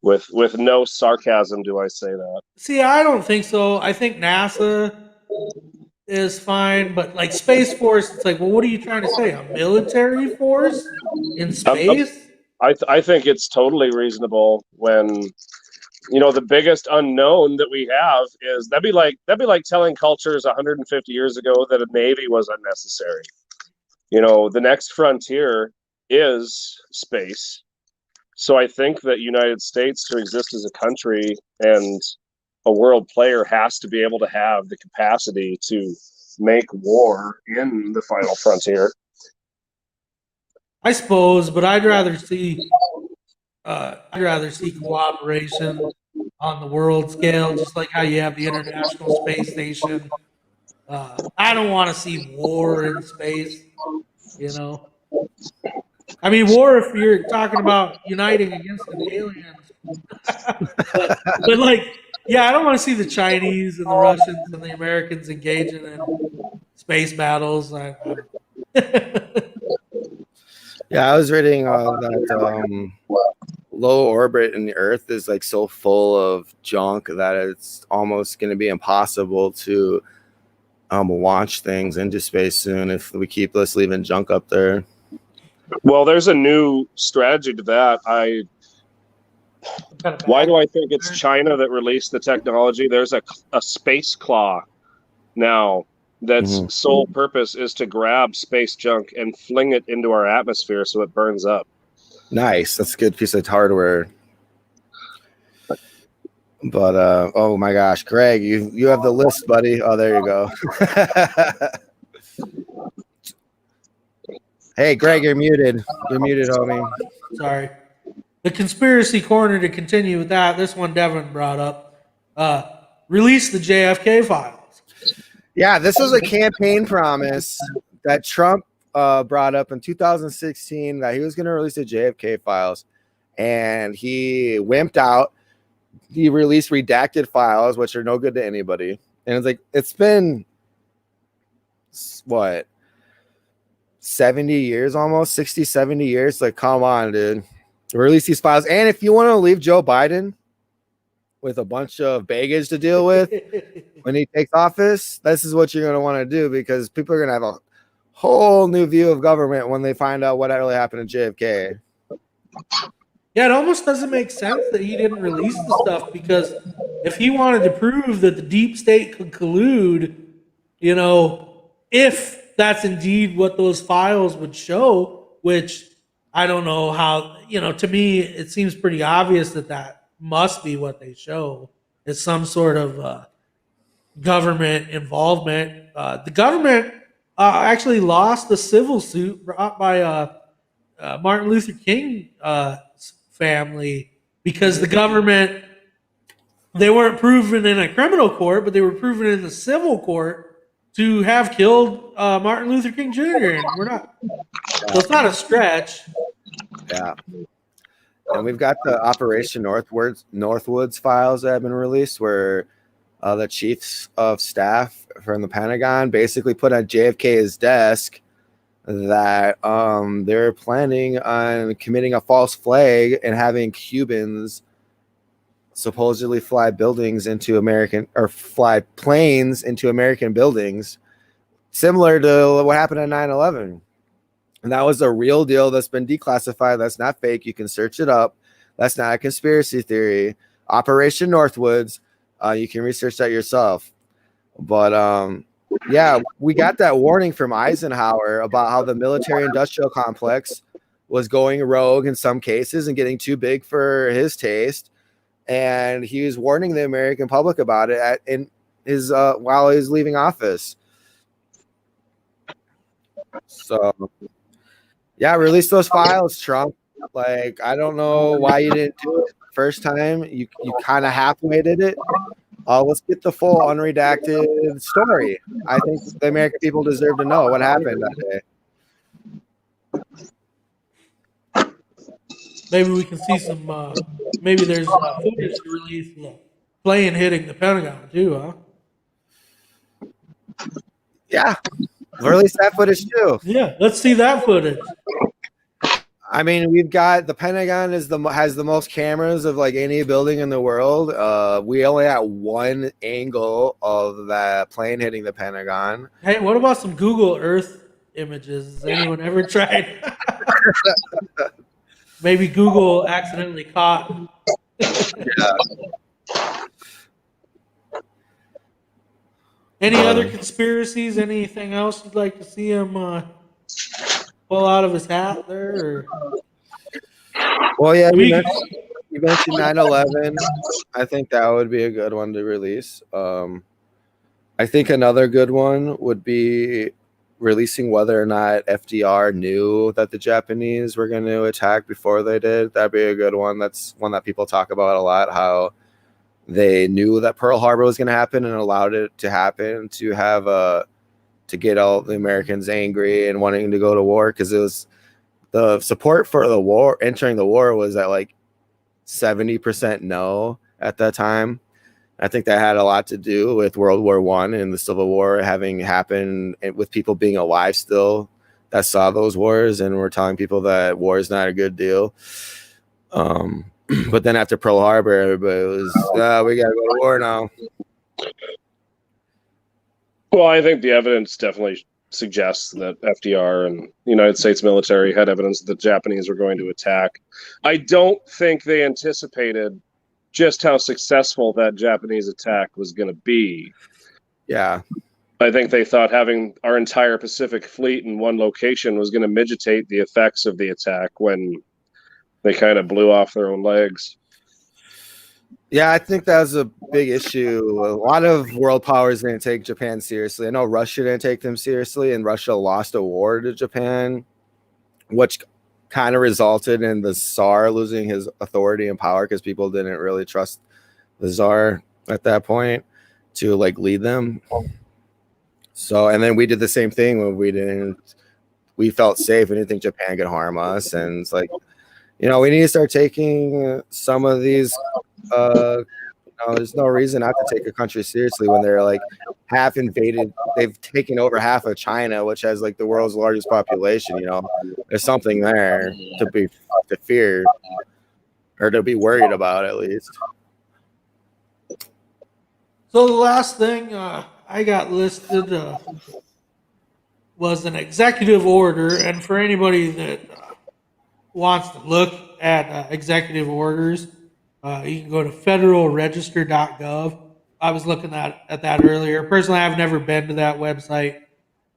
with no sarcasm do I say that. See, I don't think so. I think NASA is fine, but like Space Force, it's like, well, what are you trying to say? A military force in space? I think it's totally reasonable when the biggest unknown that we have is that'd be like telling cultures 150 years ago that a navy was unnecessary. The next frontier is space. So I think that United States, to exist as a country and a world player, has to be able to have the capacity to make war in the final frontier. I suppose, but I'd rather see cooperation on the world scale, just like how you have the International Space Station. I don't want to see war in space. I mean, war if you're talking about uniting against the aliens. but like, yeah, I don't want to see the Chinese and the Russians and the Americans engaging in space battles. Yeah, I was reading that low orbit in the Earth is like so full of junk that it's almost going to be impossible to launch things into space soon if we keep leaving junk up there. Well, there's a new strategy to that. Why do I think it's China that released the technology? There's a space claw now that's sole purpose is to grab space junk and fling it into our atmosphere so it burns up. Nice. That's a good piece of hardware. But oh my gosh, Greg, you have the list, buddy. Oh, there you go. Hey, Greg, you're muted. You're muted, homie. Sorry. The conspiracy corner, to continue with that, this one Devin brought up. Release the JFK files. Yeah, this was a campaign promise that Trump brought up in 2016 that he was going to release the JFK files, and he wimped out. He released redacted files, which are no good to anybody. And it's like, it's been what, 70 years, almost 60, 70 years. Like, come on, dude, release these files. And if you want to leave Joe Biden with a bunch of baggage to deal with when he takes office, this is what you're going to want to do, because people are going to have a whole new view of government when they find out what really happened to JFK. Yeah, it almost doesn't make sense that he didn't release the stuff, because if he wanted to prove that the deep state could collude, you know, if that's indeed what those files would show, which I don't know how, you know, to me, it seems pretty obvious that that must be what they show. It's some sort of government involvement. The government actually lost the civil suit brought by Martin Luther King family, because the government, they weren't proven in a criminal court, but they were proven in the civil court to have killed Martin Luther King Jr. And we're not, so it's not a stretch. Yeah. And we've got the Operation Northwoods files that have been released, where the chiefs of staff from the Pentagon basically put on JFK's desk that they're planning on committing a false flag and having Cubans supposedly fly buildings into American, or fly planes into American buildings, similar to what happened on 9/11. And that was a real deal that's been declassified. That's not fake. You can search it up. That's not a conspiracy theory. Operation Northwoods. You can research that yourself. But yeah, we got that warning from Eisenhower about how the military-industrial complex was going rogue in some cases and getting too big for his taste. And he was warning the American public about it in his while he was leaving office. So, yeah, release those files, Trump. Like, I don't know why you didn't do it the first time. You kind of halfway did it. Let's get the full unredacted story. I think the American people deserve to know what happened that day. Maybe we can see some, maybe there's footage to release the plane hitting the Pentagon too, huh? Yeah, release that footage too. Yeah, let's see that footage. I mean, we've got the Pentagon has the most cameras of like any building in the world. We only got one angle of that plane hitting the Pentagon. Hey, what about some Google Earth images? Has anyone ever tried? Maybe Google accidentally caught. Yeah. Any other conspiracies? Anything else you'd like to see him pull out of his hat there? Or? Well, yeah, you mentioned 9/11. I think that would be a good one to release. I think another good one would be releasing whether or not FDR knew that the Japanese were going to attack before they did. That'd be a good one. That's one that people talk about a lot, how they knew that Pearl Harbor was going to happen and allowed it to happen to have to get all the Americans angry and wanting to go to war, because it was the support for the war, entering the war, was at like 70% no at that time. I think that had a lot to do with World War I and the Civil War having happened, and with people being alive still that saw those wars and were telling people that war is not a good deal. But then after Pearl Harbor, everybody was, we got to go to war now. Well, I think the evidence definitely suggests that FDR and the United States military had evidence that the Japanese were going to attack. I don't think they anticipated just how successful that Japanese attack was going to be. Yeah. I think they thought having our entire Pacific Fleet in one location was going to mitigate the effects of the attack, when they kind of blew off their own legs. Yeah, I think that was a big issue. A lot of world powers didn't take Japan seriously. I know Russia didn't take them seriously, and Russia lost a war to Japan which kind of resulted in the Tsar losing his authority and power because people didn't really trust the Tsar at that point to like lead them. So, and then we did the same thing when we felt safe. We didn't think Japan could harm us. And it's like, we need to start taking some of these, there's no reason not to take a country seriously when they're like half invaded. They've taken over half of China, which has like the world's largest population. There's something there to fear or to be worried about at least. So the last thing I got listed was an executive order, and for anybody that wants to look at executive orders, you can go to federalregister.gov. I was looking at that earlier. Personally, I've never been to that website,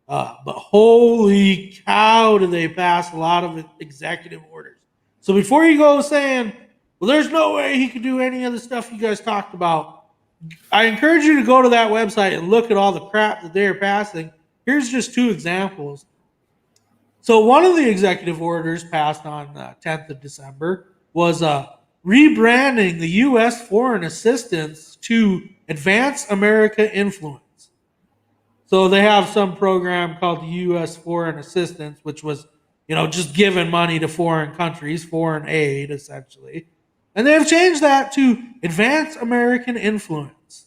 but holy cow, do they pass a lot of executive orders. So before you go saying, well, there's no way he could do any of the stuff you guys talked about, I encourage you to go to that website and look at all the crap that they're passing. Here's just 2 examples. So one of the executive orders passed on the 10th of December was rebranding the U.S. foreign assistance to Advance America Influence. So they have some program called the U.S. Foreign Assistance, which was, just giving money to foreign countries, foreign aid, essentially. And they've changed that to Advance American Influence.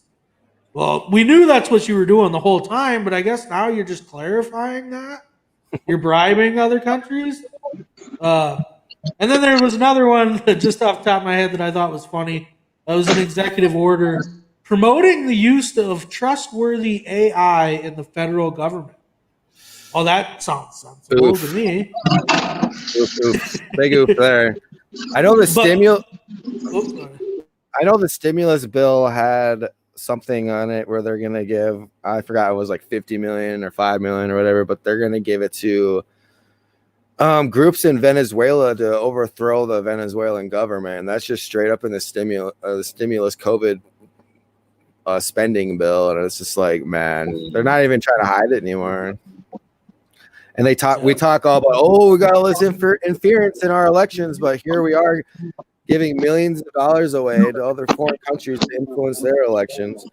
Well, we knew that's what you were doing the whole time, but I guess now you're just clarifying that. You're bribing other countries. And then there was another one that just off the top of my head that I thought was funny. That was an executive order promoting the use of trustworthy AI in the federal government. Oh, that sounds sensible to me. Big oof there. I know the stimulus bill had something on it where they're gonna give, I forgot, it was like 50 million or 5 million or whatever, but they're gonna give it to groups in Venezuela to overthrow the Venezuelan government. And that's just straight up in the stimulus COVID spending bill. And it's just like, man, they're not even trying to hide it anymore. And we talk all about, we got all this interference in our elections, but here we are giving millions of dollars away to other foreign countries to influence their elections.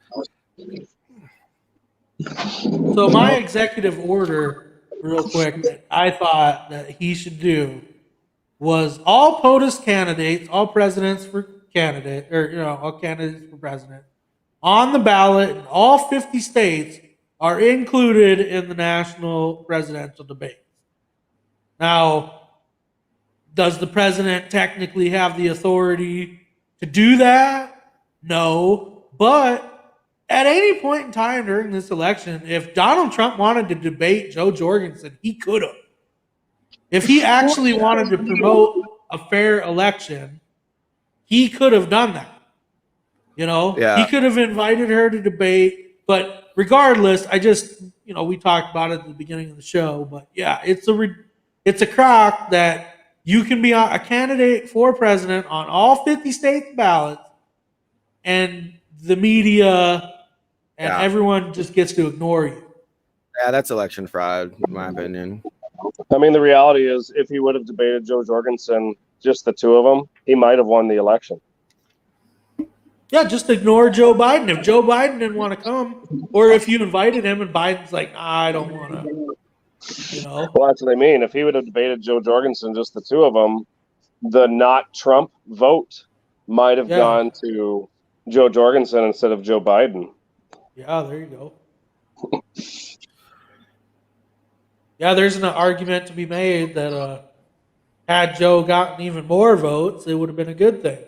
So my executive order, real quick, that I thought that he should do was all POTUS candidates, all presidents for candidate, or all candidates for president on the ballot in all 50 states are included in the national presidential debate. Now, does the president technically have the authority to do that? No, but at any point in time during this election, if Donald Trump wanted to debate Joe Jorgensen, he could have. If he actually wanted to promote a fair election, he could have done that. He could have invited her to debate, but regardless, we talked about it at the beginning of the show, but yeah, it's a crock that you can be a candidate for president on all 50 states ballots, and the media and everyone just gets to ignore you. Yeah, that's election fraud, in my opinion. I mean, the reality is, if he would have debated Joe Jorgensen, just the 2 of them, he might have won the election. Yeah, just ignore Joe Biden. If Joe Biden didn't want to come, or if you invited him and Biden's like, I don't want to, Well, that's what I mean. If he would have debated Joe Jorgensen, just the 2 of them, the not Trump vote might have gone to Joe Jorgensen instead of Joe Biden. Yeah, there you go. Yeah, there's an argument to be made that had Joe gotten even more votes, it would have been a good thing,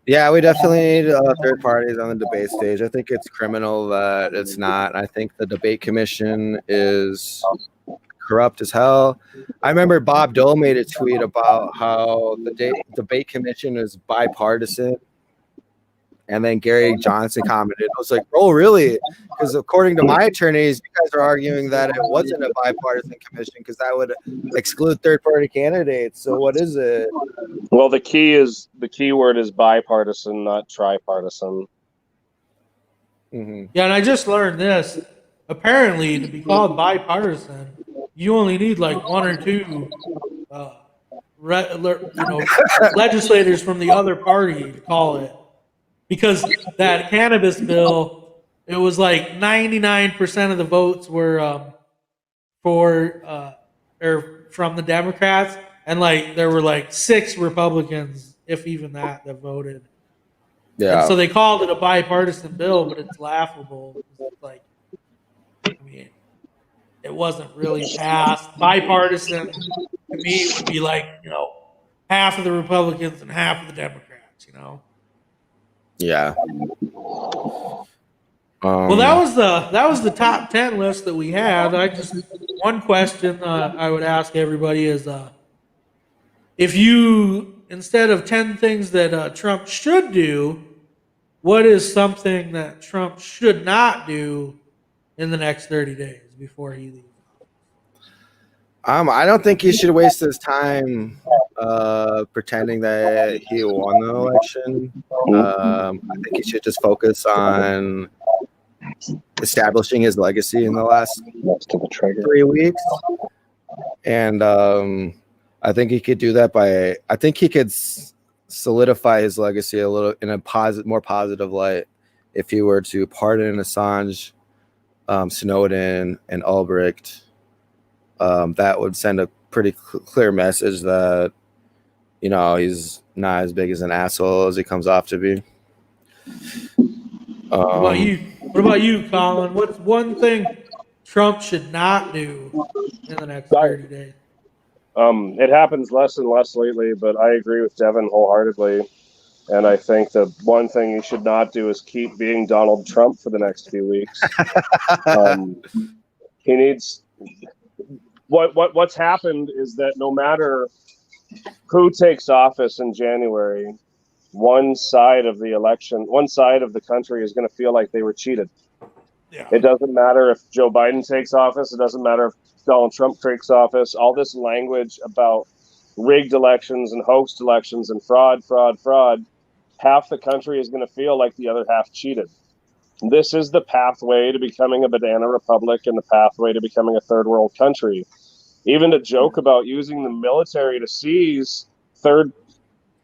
Yeah, we definitely need third parties on the debate stage. I think it's criminal that it's not. I think the debate commission is corrupt as hell. I remember Bob Dole made a tweet about how the debate commission is bipartisan. And then Gary Johnson commented. I was like, oh, really? Because according to my attorneys, you guys are arguing that it wasn't a bipartisan commission because that would exclude third-party candidates. So what is it? Well, the key word is bipartisan, not tripartisan. Mm-hmm. Yeah, and I just learned this. apparently to be called bipartisan, you only need like one or two, legislators from the other party to call it, because that cannabis bill, it was like 99% of the votes were or from the Democrats, and like there were like 6 Republicans, if even that voted. And Yeah. so they called it a bipartisan bill, but it's laughable. It's like, I mean, it wasn't really passed. Bipartisan to me would be like, half of the Republicans and half of the Democrats, Yeah. Well, that was the top 10 list that we had. One question I would ask everybody is, if you, instead of 10 things that Trump should do, what is something that Trump should not do in the next 30 days before he leaves? I don't think he should waste his time pretending that he won the election. I think he should just focus on establishing his legacy in the last 3 weeks. And I think he could do that I think he could solidify his legacy a little in a more positive light if he were to pardon Assange, Snowden, and Albrecht. That would send a pretty clear message that, he's not as big as an asshole as he comes off to be. What about you, Collin? What's one thing Trump should not do in the next 30 days? It happens less and less lately, but I agree with Devin wholeheartedly. And I think the one thing you should not do is keep being Donald Trump for the next few weeks. He needs... What's happened is that no matter who takes office in January, one side of the country is going to feel like they were cheated. Yeah. It doesn't matter if Joe Biden takes office. It doesn't matter if Donald Trump takes office. All this language about rigged elections and hoaxed elections and fraud, half the country is going to feel like the other half cheated. This is the pathway to becoming a banana republic and the pathway to becoming a third world country. Even to joke about using the military to seize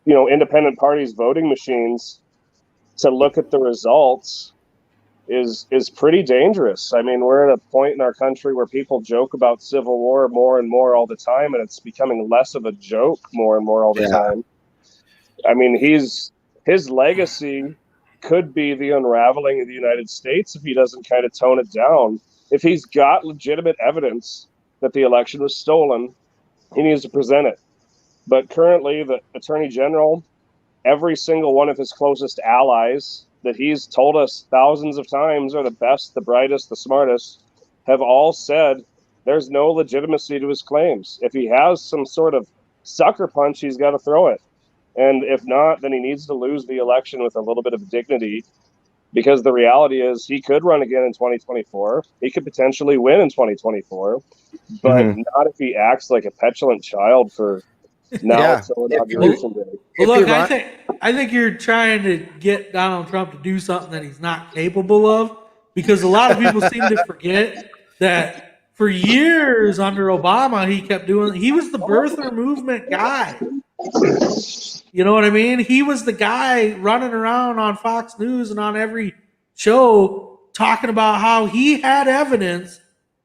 independent parties' voting machines to look at the results is pretty dangerous. I mean, we're at a point in our country where people joke about civil war more and more all the time, and it's becoming less of a joke more and more all the time. I mean, his legacy could be the unraveling of the United States if he doesn't kind of tone it down. If he's got legitimate evidence that the election was stolen, he needs to present it. But currently, the Attorney General, every single one of his closest allies that he's told us thousands of times are the best, the brightest, the smartest, have all said there's no legitimacy to his claims. If he has some sort of sucker punch, he's got to throw it. And if not, then he needs to lose the election with a little bit of dignity, because the reality is he could run again in 2024. He could potentially win in 2024, but not if he acts like a petulant child for now until inauguration day. Well, look, I think you're trying to get Donald Trump to do something that he's not capable of, because a lot of people seem to forget that for years under Obama, he was the birther movement guy. You know what I mean? He was the guy running around on Fox News and on every show talking about how he had evidence.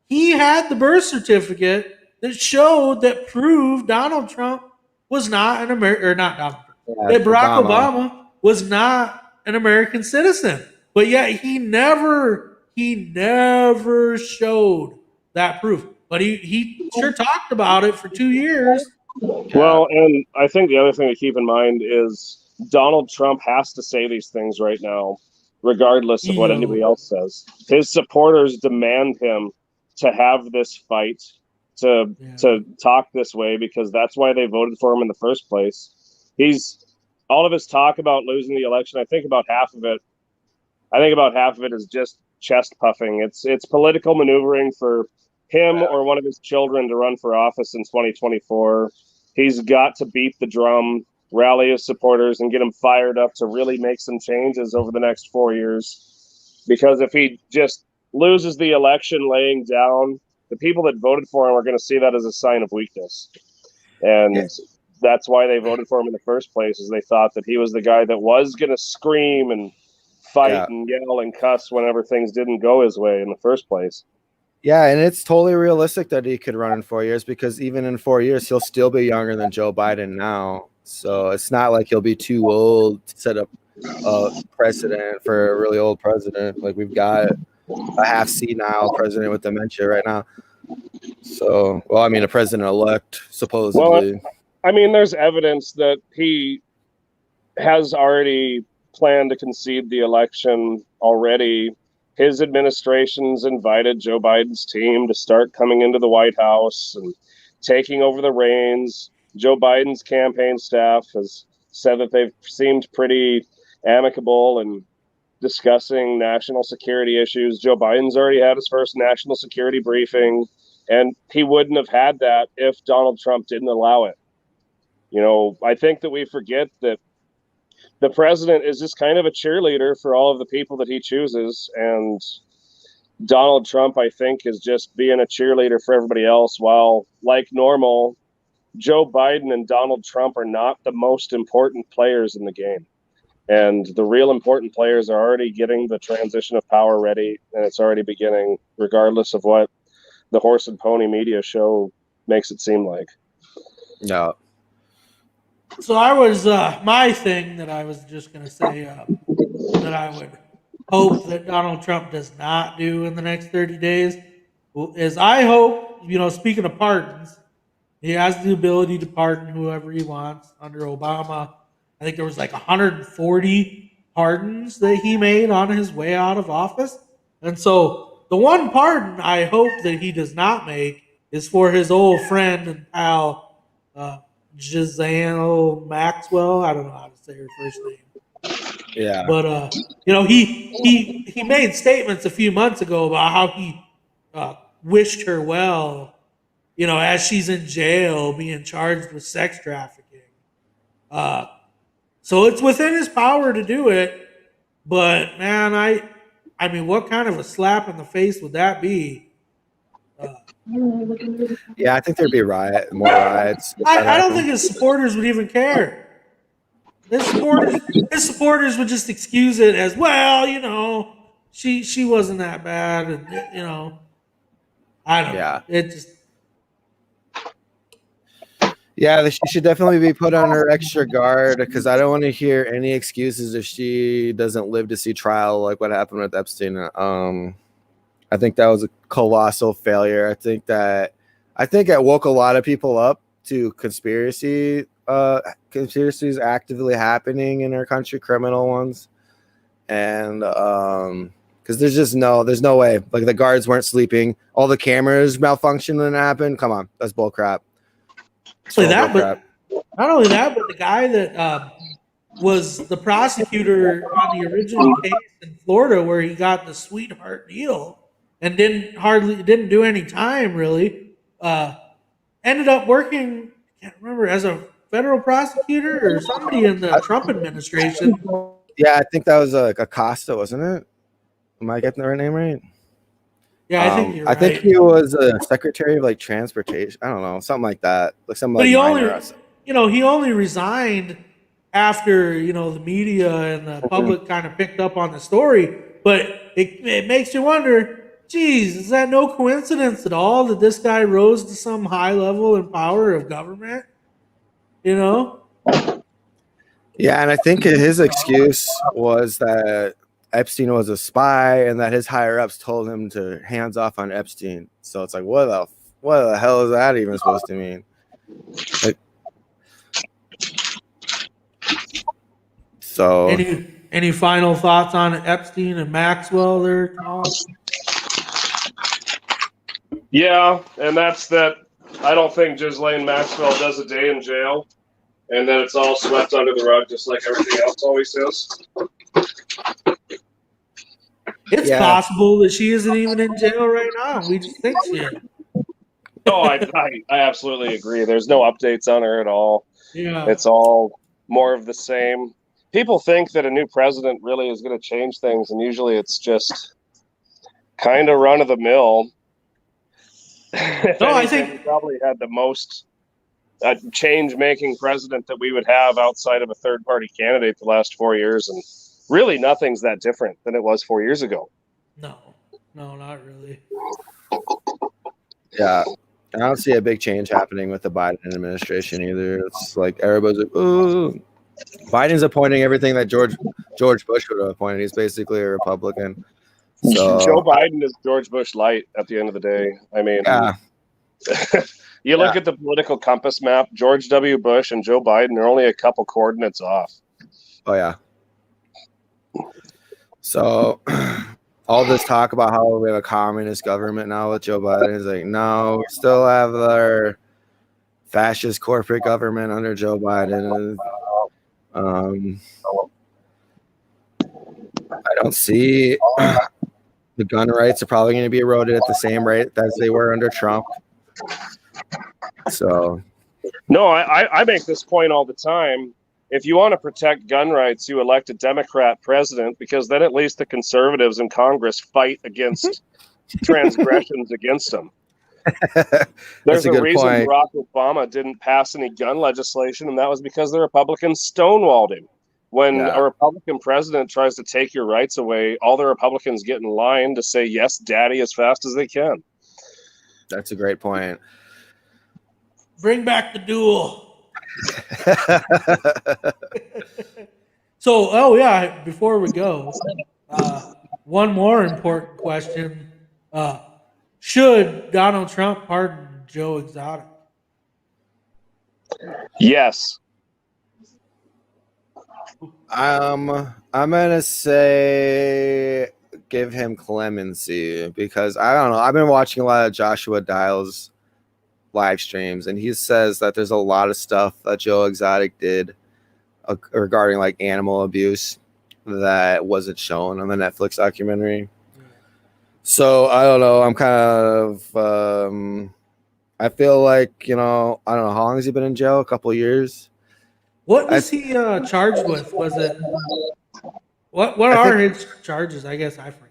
He had the birth certificate that proved Donald Trump was not an American, or not Donald Trump, that Barack Obama was not an American citizen. But yet he never showed that proof. But he sure talked about it for 2 years. Well, and I think the other thing to keep in mind is Donald Trump has to say these things right now, regardless of what anybody else says. His supporters demand him to have this fight, to talk this way, because that's why they voted for him in the first place. All of his talk about losing the election, I think about half of it is just chest puffing. It's political maneuvering for him or one of his children to run for office in 2024. He's got to beat the drum, rally his supporters, and get them fired up to really make some changes over the next 4 years. Because if he just loses the election laying down, the people that voted for him are going to see that as a sign of weakness. And that's why they voted for him in the first place, is they thought that he was the guy that was going to scream and fight and yell and cuss whenever things didn't go his way in the first place. Yeah, and it's totally realistic that he could run in 4 years, because even in 4 years, he'll still be younger than Joe Biden now. So it's not like he'll be too old to set up a precedent for a really old president. Like, we've got a half senile president with dementia right now. So, well, I mean, a president-elect, supposedly. Well, I mean, there's evidence that he has already planned to concede the election already. His administration's invited Joe Biden's team to start coming into the White House and taking over the reins. Joe Biden's campaign staff has said that they've seemed pretty amicable and discussing national security issues. Joe Biden's already had his first national security briefing, and he wouldn't have had that if Donald Trump didn't allow it. You know, I think that we forget that the president is just kind of a cheerleader for all of the people that he chooses, and Donald Trump, I think, is just being a cheerleader for everybody else, while, like normal, Joe Biden and Donald Trump are not the most important players in the game. And the real important players are already getting the transition of power ready, and it's already beginning, regardless of what the horse and pony media show makes it seem like. No. So I was, my thing that I was just going to say that I would hope that Donald Trump does not do in the next 30 days is I hope, you know, speaking of pardons, he has the ability to pardon whoever he wants. Under Obama, I think there was like 140 pardons that he made on his way out of office. And so the one pardon I hope that he does not make is for his old friend and pal, Giselle Maxwell. I don't know how to say her first name. Yeah. But you know, he made statements a few months ago about how he wished her well, you know, as she's in jail being charged with sex trafficking. So it's within his power to do it, but man, I mean, what kind of a slap in the face would that be? Yeah, I think there'd be more riots. I don't think his supporters would even care. His supporters would just excuse it as, well, you know, she wasn't that bad, and you know, I don't know. It just. Yeah, she should definitely be put on her extra guard, because I don't want to hear any excuses if she doesn't live to see trial, like what happened with Epstein. I think that was a colossal failure. I think it woke a lot of people up to conspiracies actively happening in our country, criminal ones, and because there's no way. Like, the guards weren't sleeping, all the cameras malfunctioned and happened. Come on, that's bull crap. Not only that, but the guy that was the prosecutor on the original case in Florida, where he got the sweetheart deal and didn't do any time really, ended up working, I can't remember, as a federal prosecutor or somebody in the Trump administration. Yeah, I think that was Acosta, wasn't it? Am I getting the right name right? Yeah, I think you're right. I think he was a secretary of like transportation. I don't know, something like that. Like something but like he only resigned after, you know, the media and the public kind of picked up on the story. But it makes you wonder, geez, is that no coincidence at all that this guy rose to some high level in power of government? You know? Yeah, and I think his excuse was that Epstein was a spy and that his higher ups told him to hands off on Epstein. So it's like, what the hell is that even supposed to mean? Like, so any final thoughts on Epstein and Maxwell there, Collin? Yeah, and that's that. I don't think Ghislaine Maxwell does a day in jail, and that it's all swept under the rug, just like everything else always is. It's possible that she isn't even in jail right now. We just think she is. No, I absolutely agree. There's no updates on her at all. Yeah. It's all more of the same. People think that a new president really is going to change things, and usually it's just kind of run of the mill. No, I think we probably had the most change-making president that we would have outside of a third-party candidate the last 4 years, and really nothing's that different than it was 4 years ago. no, not really. Yeah, I don't see a big change happening with the Biden administration either. It's like everybody's like, "Ooh, Biden's appointing everything that George Bush would have appointed." He's basically a Republican. So Joe Biden is George Bush light at the end of the day. I mean, yeah. You look at the political compass map, George W. Bush and Joe Biden are only a couple coordinates off. Oh, yeah. So all this talk about how we have a communist government now with Joe Biden is like, no, we still have our fascist corporate government under Joe Biden. I don't see the gun rights are probably going to be eroded at the same rate as they were under Trump. So, no, I make this point all the time. If you want to protect gun rights, you elect a Democrat president, because then at least the conservatives in Congress fight against transgressions against them. There's a reason point. Barack Obama didn't pass any gun legislation, and that was because the Republicans stonewalled him. When a Republican president tries to take your rights away, all the Republicans get in line to say, yes, daddy, as fast as they can. That's a great point. Bring back the duel. So, before we go, one more important question. Should Donald Trump pardon Joe Exotic? Yes. I'm gonna say give him clemency, because I don't know. I've been watching a lot of Joshua Dial's live streams, and he says that there's a lot of stuff that Joe Exotic did regarding like animal abuse that wasn't shown on the Netflix documentary. So I don't know. I'm kind of I feel like, I don't know, how long has he been in jail? A couple of years. What was he charged with? Was it what are his charges? I guess I forget.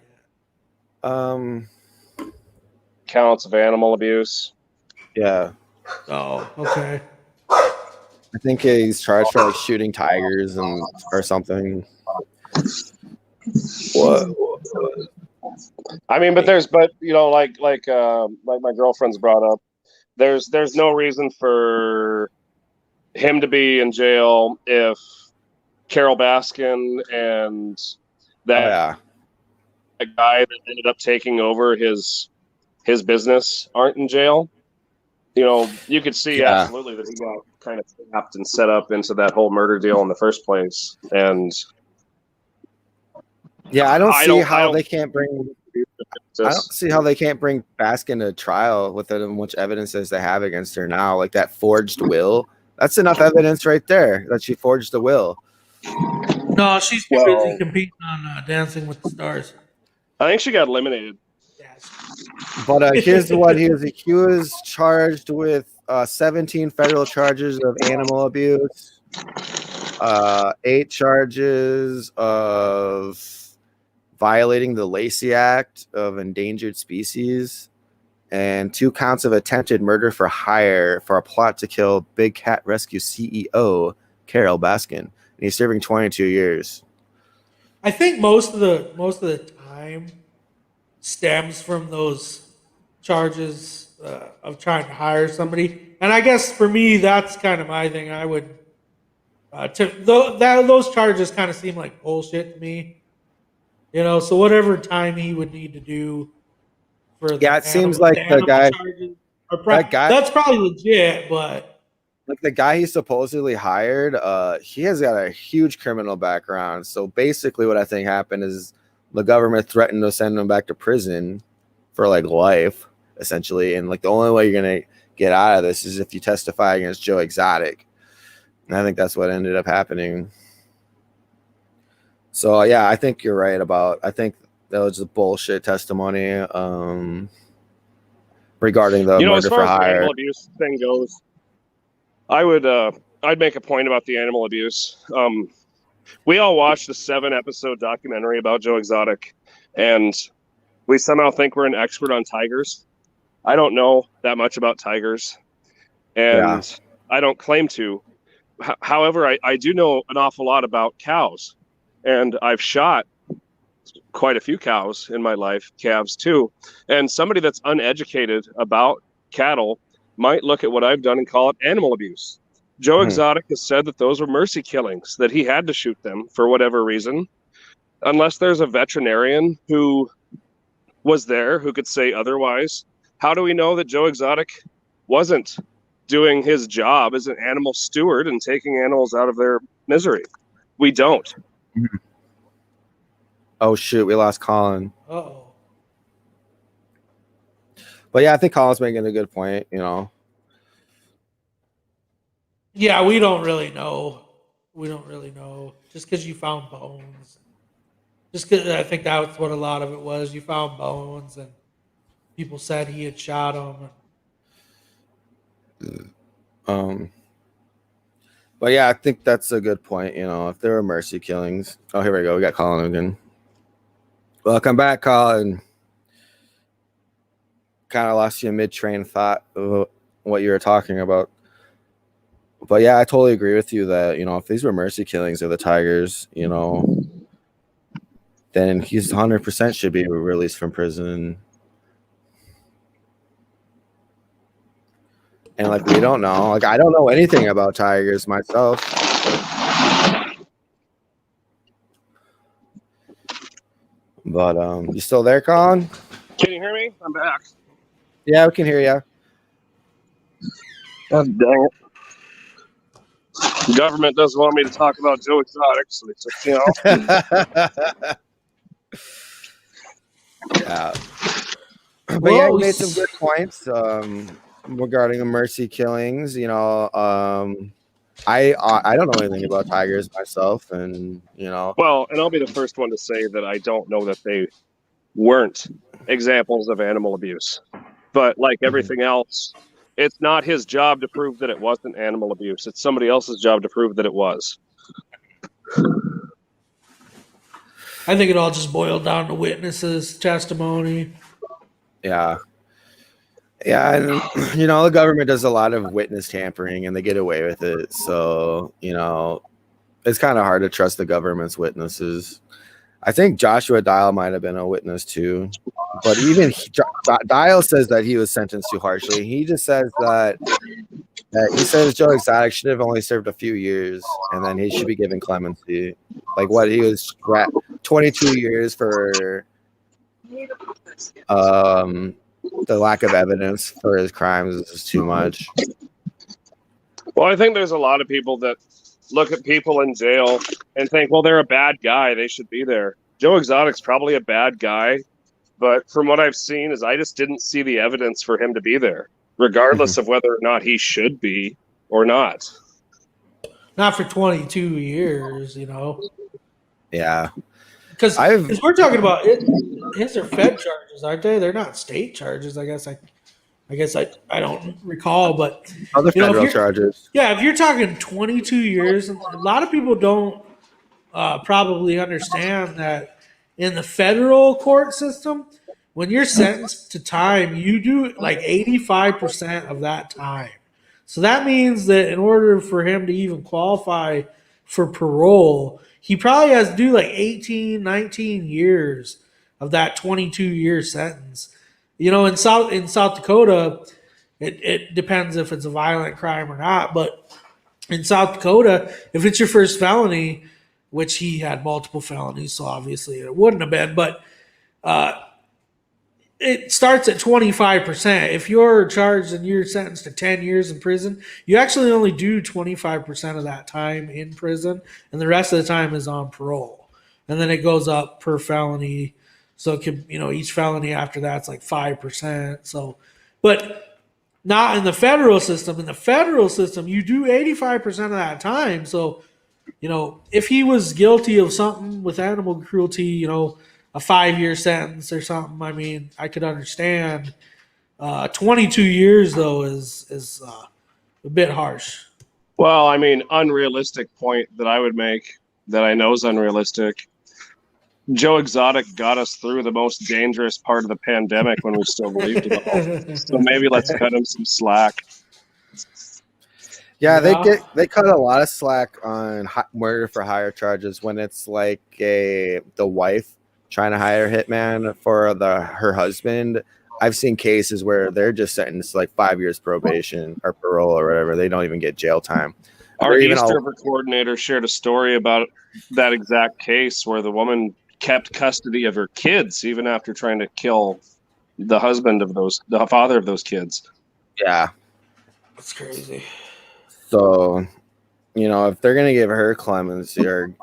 Counts of animal abuse. Yeah. Oh, okay. I think he's charged for like shooting tigers or something. What? I mean, but like my girlfriend's brought up, there's no reason for him to be in jail if Carol Baskin and that guy that ended up taking over his business aren't in jail. You could see absolutely that he got kind of trapped and set up into that whole murder deal in the first place. And I don't see how they can't bring Baskin to trial with how much evidence as they have against her now. Like that forged will. That's enough evidence right there that she forged the will. No, she's too busy competing on Dancing with the Stars. I think she got eliminated. But here's what he was charged with: 17 federal charges of animal abuse, 8 charges of violating the Lacey Act of endangered species, and 2 counts of attempted murder for hire for a plot to kill Big Cat Rescue CEO Carol Baskin. And he's serving 22 years. I think most of the time stems from those charges of trying to hire somebody. And I guess for me, that's kind of my thing. I would those charges kind of seem like bullshit to me. So whatever time he would need to do for it seems like the guy charges that's probably legit, but like the guy he supposedly hired, he has got a huge criminal background. So basically what I think happened is the government threatened to send him back to prison for like life, essentially. And like the only way you're going to get out of this is if you testify against Joe Exotic. And I think that's what ended up happening. So I think you're right I think that was a bullshit testimony regarding the murder as far for as hire. The animal abuse thing goes, I'd make a point about the animal abuse. We all watched the 7-episode documentary about Joe Exotic, and we somehow think we're an expert on tigers. I don't know that much about tigers, and I don't claim to. However, I do know an awful lot about cows, and I've shot quite a few cows in my life, calves too. And somebody that's uneducated about cattle might look at what I've done and call it animal abuse. Joe Exotic has said that those were mercy killings, that he had to shoot them for whatever reason. Unless there's a veterinarian who was there who could say otherwise, how do we know that Joe Exotic wasn't doing his job as an animal steward and taking animals out of their misery? We don't. Oh shoot, we lost Collin. Uh-oh. But yeah, I think Collin's making a good point, you know. Yeah, we don't really know. We don't really know. Just because you found bones. Just because I think that's what a lot of it was. You found bones and people said he had shot them. But yeah, I think that's a good point, you know, if there were mercy killings. Oh, here we go. We got Collin again. Welcome back, Collin. Kind of lost you mid-train thought of what you were talking about. But yeah, I totally agree with you that, you know, if these were mercy killings of the tigers, you know, then he's 100% should be released from prison. And like, we don't know. Like, I don't know anything about tigers myself. But you still there, Collin? Can you hear me? I'm back. Yeah, we can hear you. God dang it. The government doesn't want me to talk about Joe Exotic, so they took me off. Yeah. But yeah, you made some good points regarding the mercy killings. You know, I don't know anything about tigers myself, and you know. Well, and I'll be the first one to say that I don't know that they weren't examples of animal abuse. But like everything else, it's not his job to prove that it wasn't animal abuse. It's somebody else's job to prove that it was. I think it all just boiled down to witnesses' testimony. Yeah. Yeah, and you know, the government does a lot of witness tampering and they get away with it. So, you know, it's kind of hard to trust the government's witnesses. I think Joshua Dial might have been a witness too. But even Dial says that he was sentenced too harshly. He just says that he says Joe Exotic should have only served a few years and then he should be given clemency. Like what he was 22 years for the lack of evidence for his crimes is too much. Well, I think there's a lot of people that look at people in jail and think, well, they're a bad guy, they should be there. Joe Exotic's probably a bad guy, but from what I've seen is I just didn't see the evidence for him to be there, regardless of whether or not he should be or not. Not for 22 years, you know. Yeah. Because we're talking about it, his are Fed charges, aren't they? They're not state charges. I guess I don't recall, but other federal charges. Yeah, if you're talking 22 years, a lot of people don't probably understand that in the federal court system, when you're sentenced to time, you do like 85% of that time. So that means that in order for him to even qualify for parole, he probably has to do like 18, 19 years of that 22-year sentence. You know, in South Dakota, it depends if it's a violent crime or not. But in South Dakota, if it's your first felony, which he had multiple felonies, so obviously it wouldn't have been, but it starts at 25%. If you're charged and you're sentenced to 10 years in prison, you actually only do 25% of that time in prison, and the rest of the time is on parole. And then it goes up per felony. So it could, you know, each felony after that's like 5%. So, but not in the federal system. In the federal system, you do 85% of that time. So, you know, if he was guilty of something with animal cruelty, you know, a 5-year sentence or something, I mean, I could understand. 22 years though is a bit harsh. Well, I mean, unrealistic point that I would make that I know is unrealistic. Joe Exotic got us through the most dangerous part of the pandemic when we still believed it all. So maybe let's cut him some slack. Yeah, they cut a lot of slack on murder for hire charges when it's like the wife trying to hire a hitman for her husband. I've seen cases where they're just sentenced to like 5 years probation or parole or whatever. They don't even get jail time. Our East River coordinator shared a story about that exact case where the woman kept custody of her kids even after trying to kill the father of those kids. Yeah, that's crazy. So, if they're gonna give her clemency or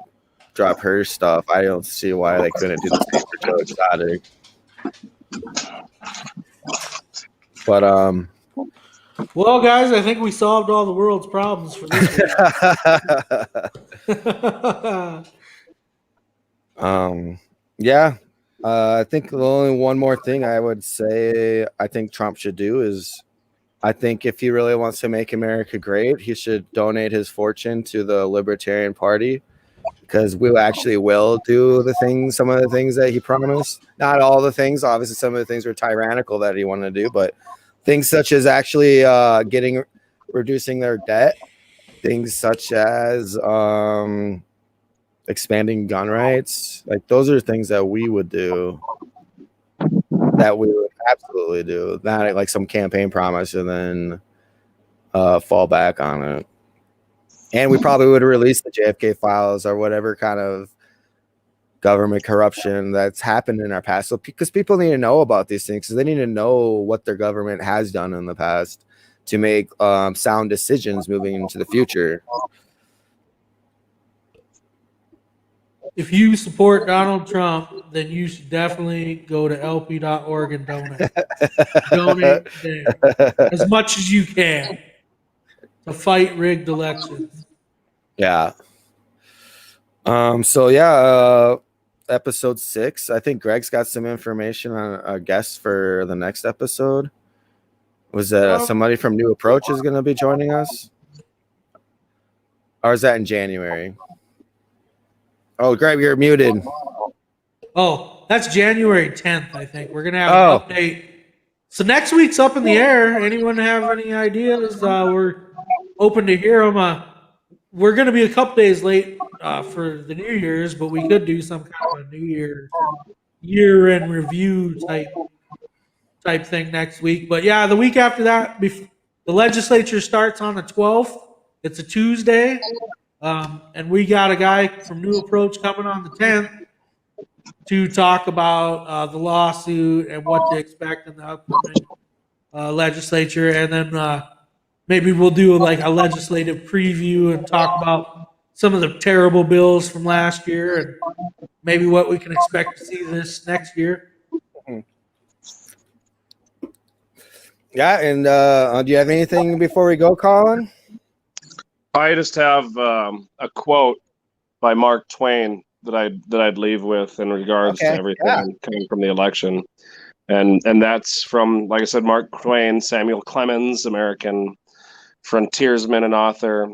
drop her stuff, I don't see why they couldn't do the same for Joe Exotic. But well, guys, I think we solved all the world's problems for this week. Yeah. I think the only one more thing I would say I think Trump should do is, I think if he really wants to make America great, he should donate his fortune to the Libertarian Party, because we actually will do some of the things that he promised. Not all the things. Obviously, some of the things were tyrannical that he wanted to do, but things such as actually reducing their debt, things such as expanding gun rights, like those are things that we would do, that we would absolutely do, not like some campaign promise and then fall back on it. And we probably would release the JFK files or whatever kind of government corruption that's happened in our past. So because people need to know about these things, because they need to know what their government has done in the past to make sound decisions moving into the future. If you support Donald Trump, then you should definitely go to lp.org and donate. Donate there as much as you can to fight rigged elections. Yeah. Episode 6. I think Greg's got some information on a guest for the next episode. Was somebody from New Approach is going to be joining us? Or is that in January? Oh, Greg, you're muted. Oh, that's January 10th, I think. We're going to have an update. So next week's up in the air. Anyone have any ideas? We're open to hear them. We're going to be a couple days late for the New Year's, but we could do some kind of a New Year year-end review type thing next week. But yeah, the week after that, the legislature starts on the 12th. It's a Tuesday. And we got a guy from New Approach coming on the 10th to talk about the lawsuit and what to expect in the upcoming legislature. And then maybe we'll do like a legislative preview and talk about some of the terrible bills from last year and maybe what we can expect to see this next year. Yeah, and do you have anything before we go, Collin? I just have a quote by Mark Twain that I'd leave with in regards to everything coming from the election, and that's from, like I said, Mark Twain, Samuel Clemens, American frontiersman and author,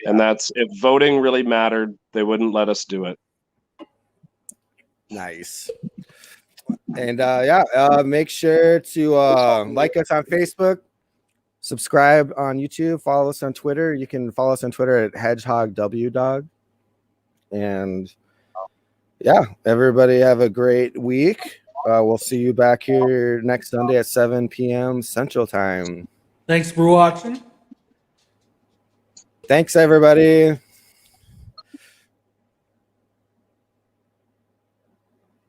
and that's, if voting really mattered, they wouldn't let us do it. Nice. And make sure to like us on Facebook. Subscribe on YouTube. Follow us on Twitter. You can follow us on Twitter at Hedgehog Watchdog. And yeah, everybody have a great week. We'll see you back here next Sunday at 7 p.m. Central Time. Thanks for watching. Thanks, everybody.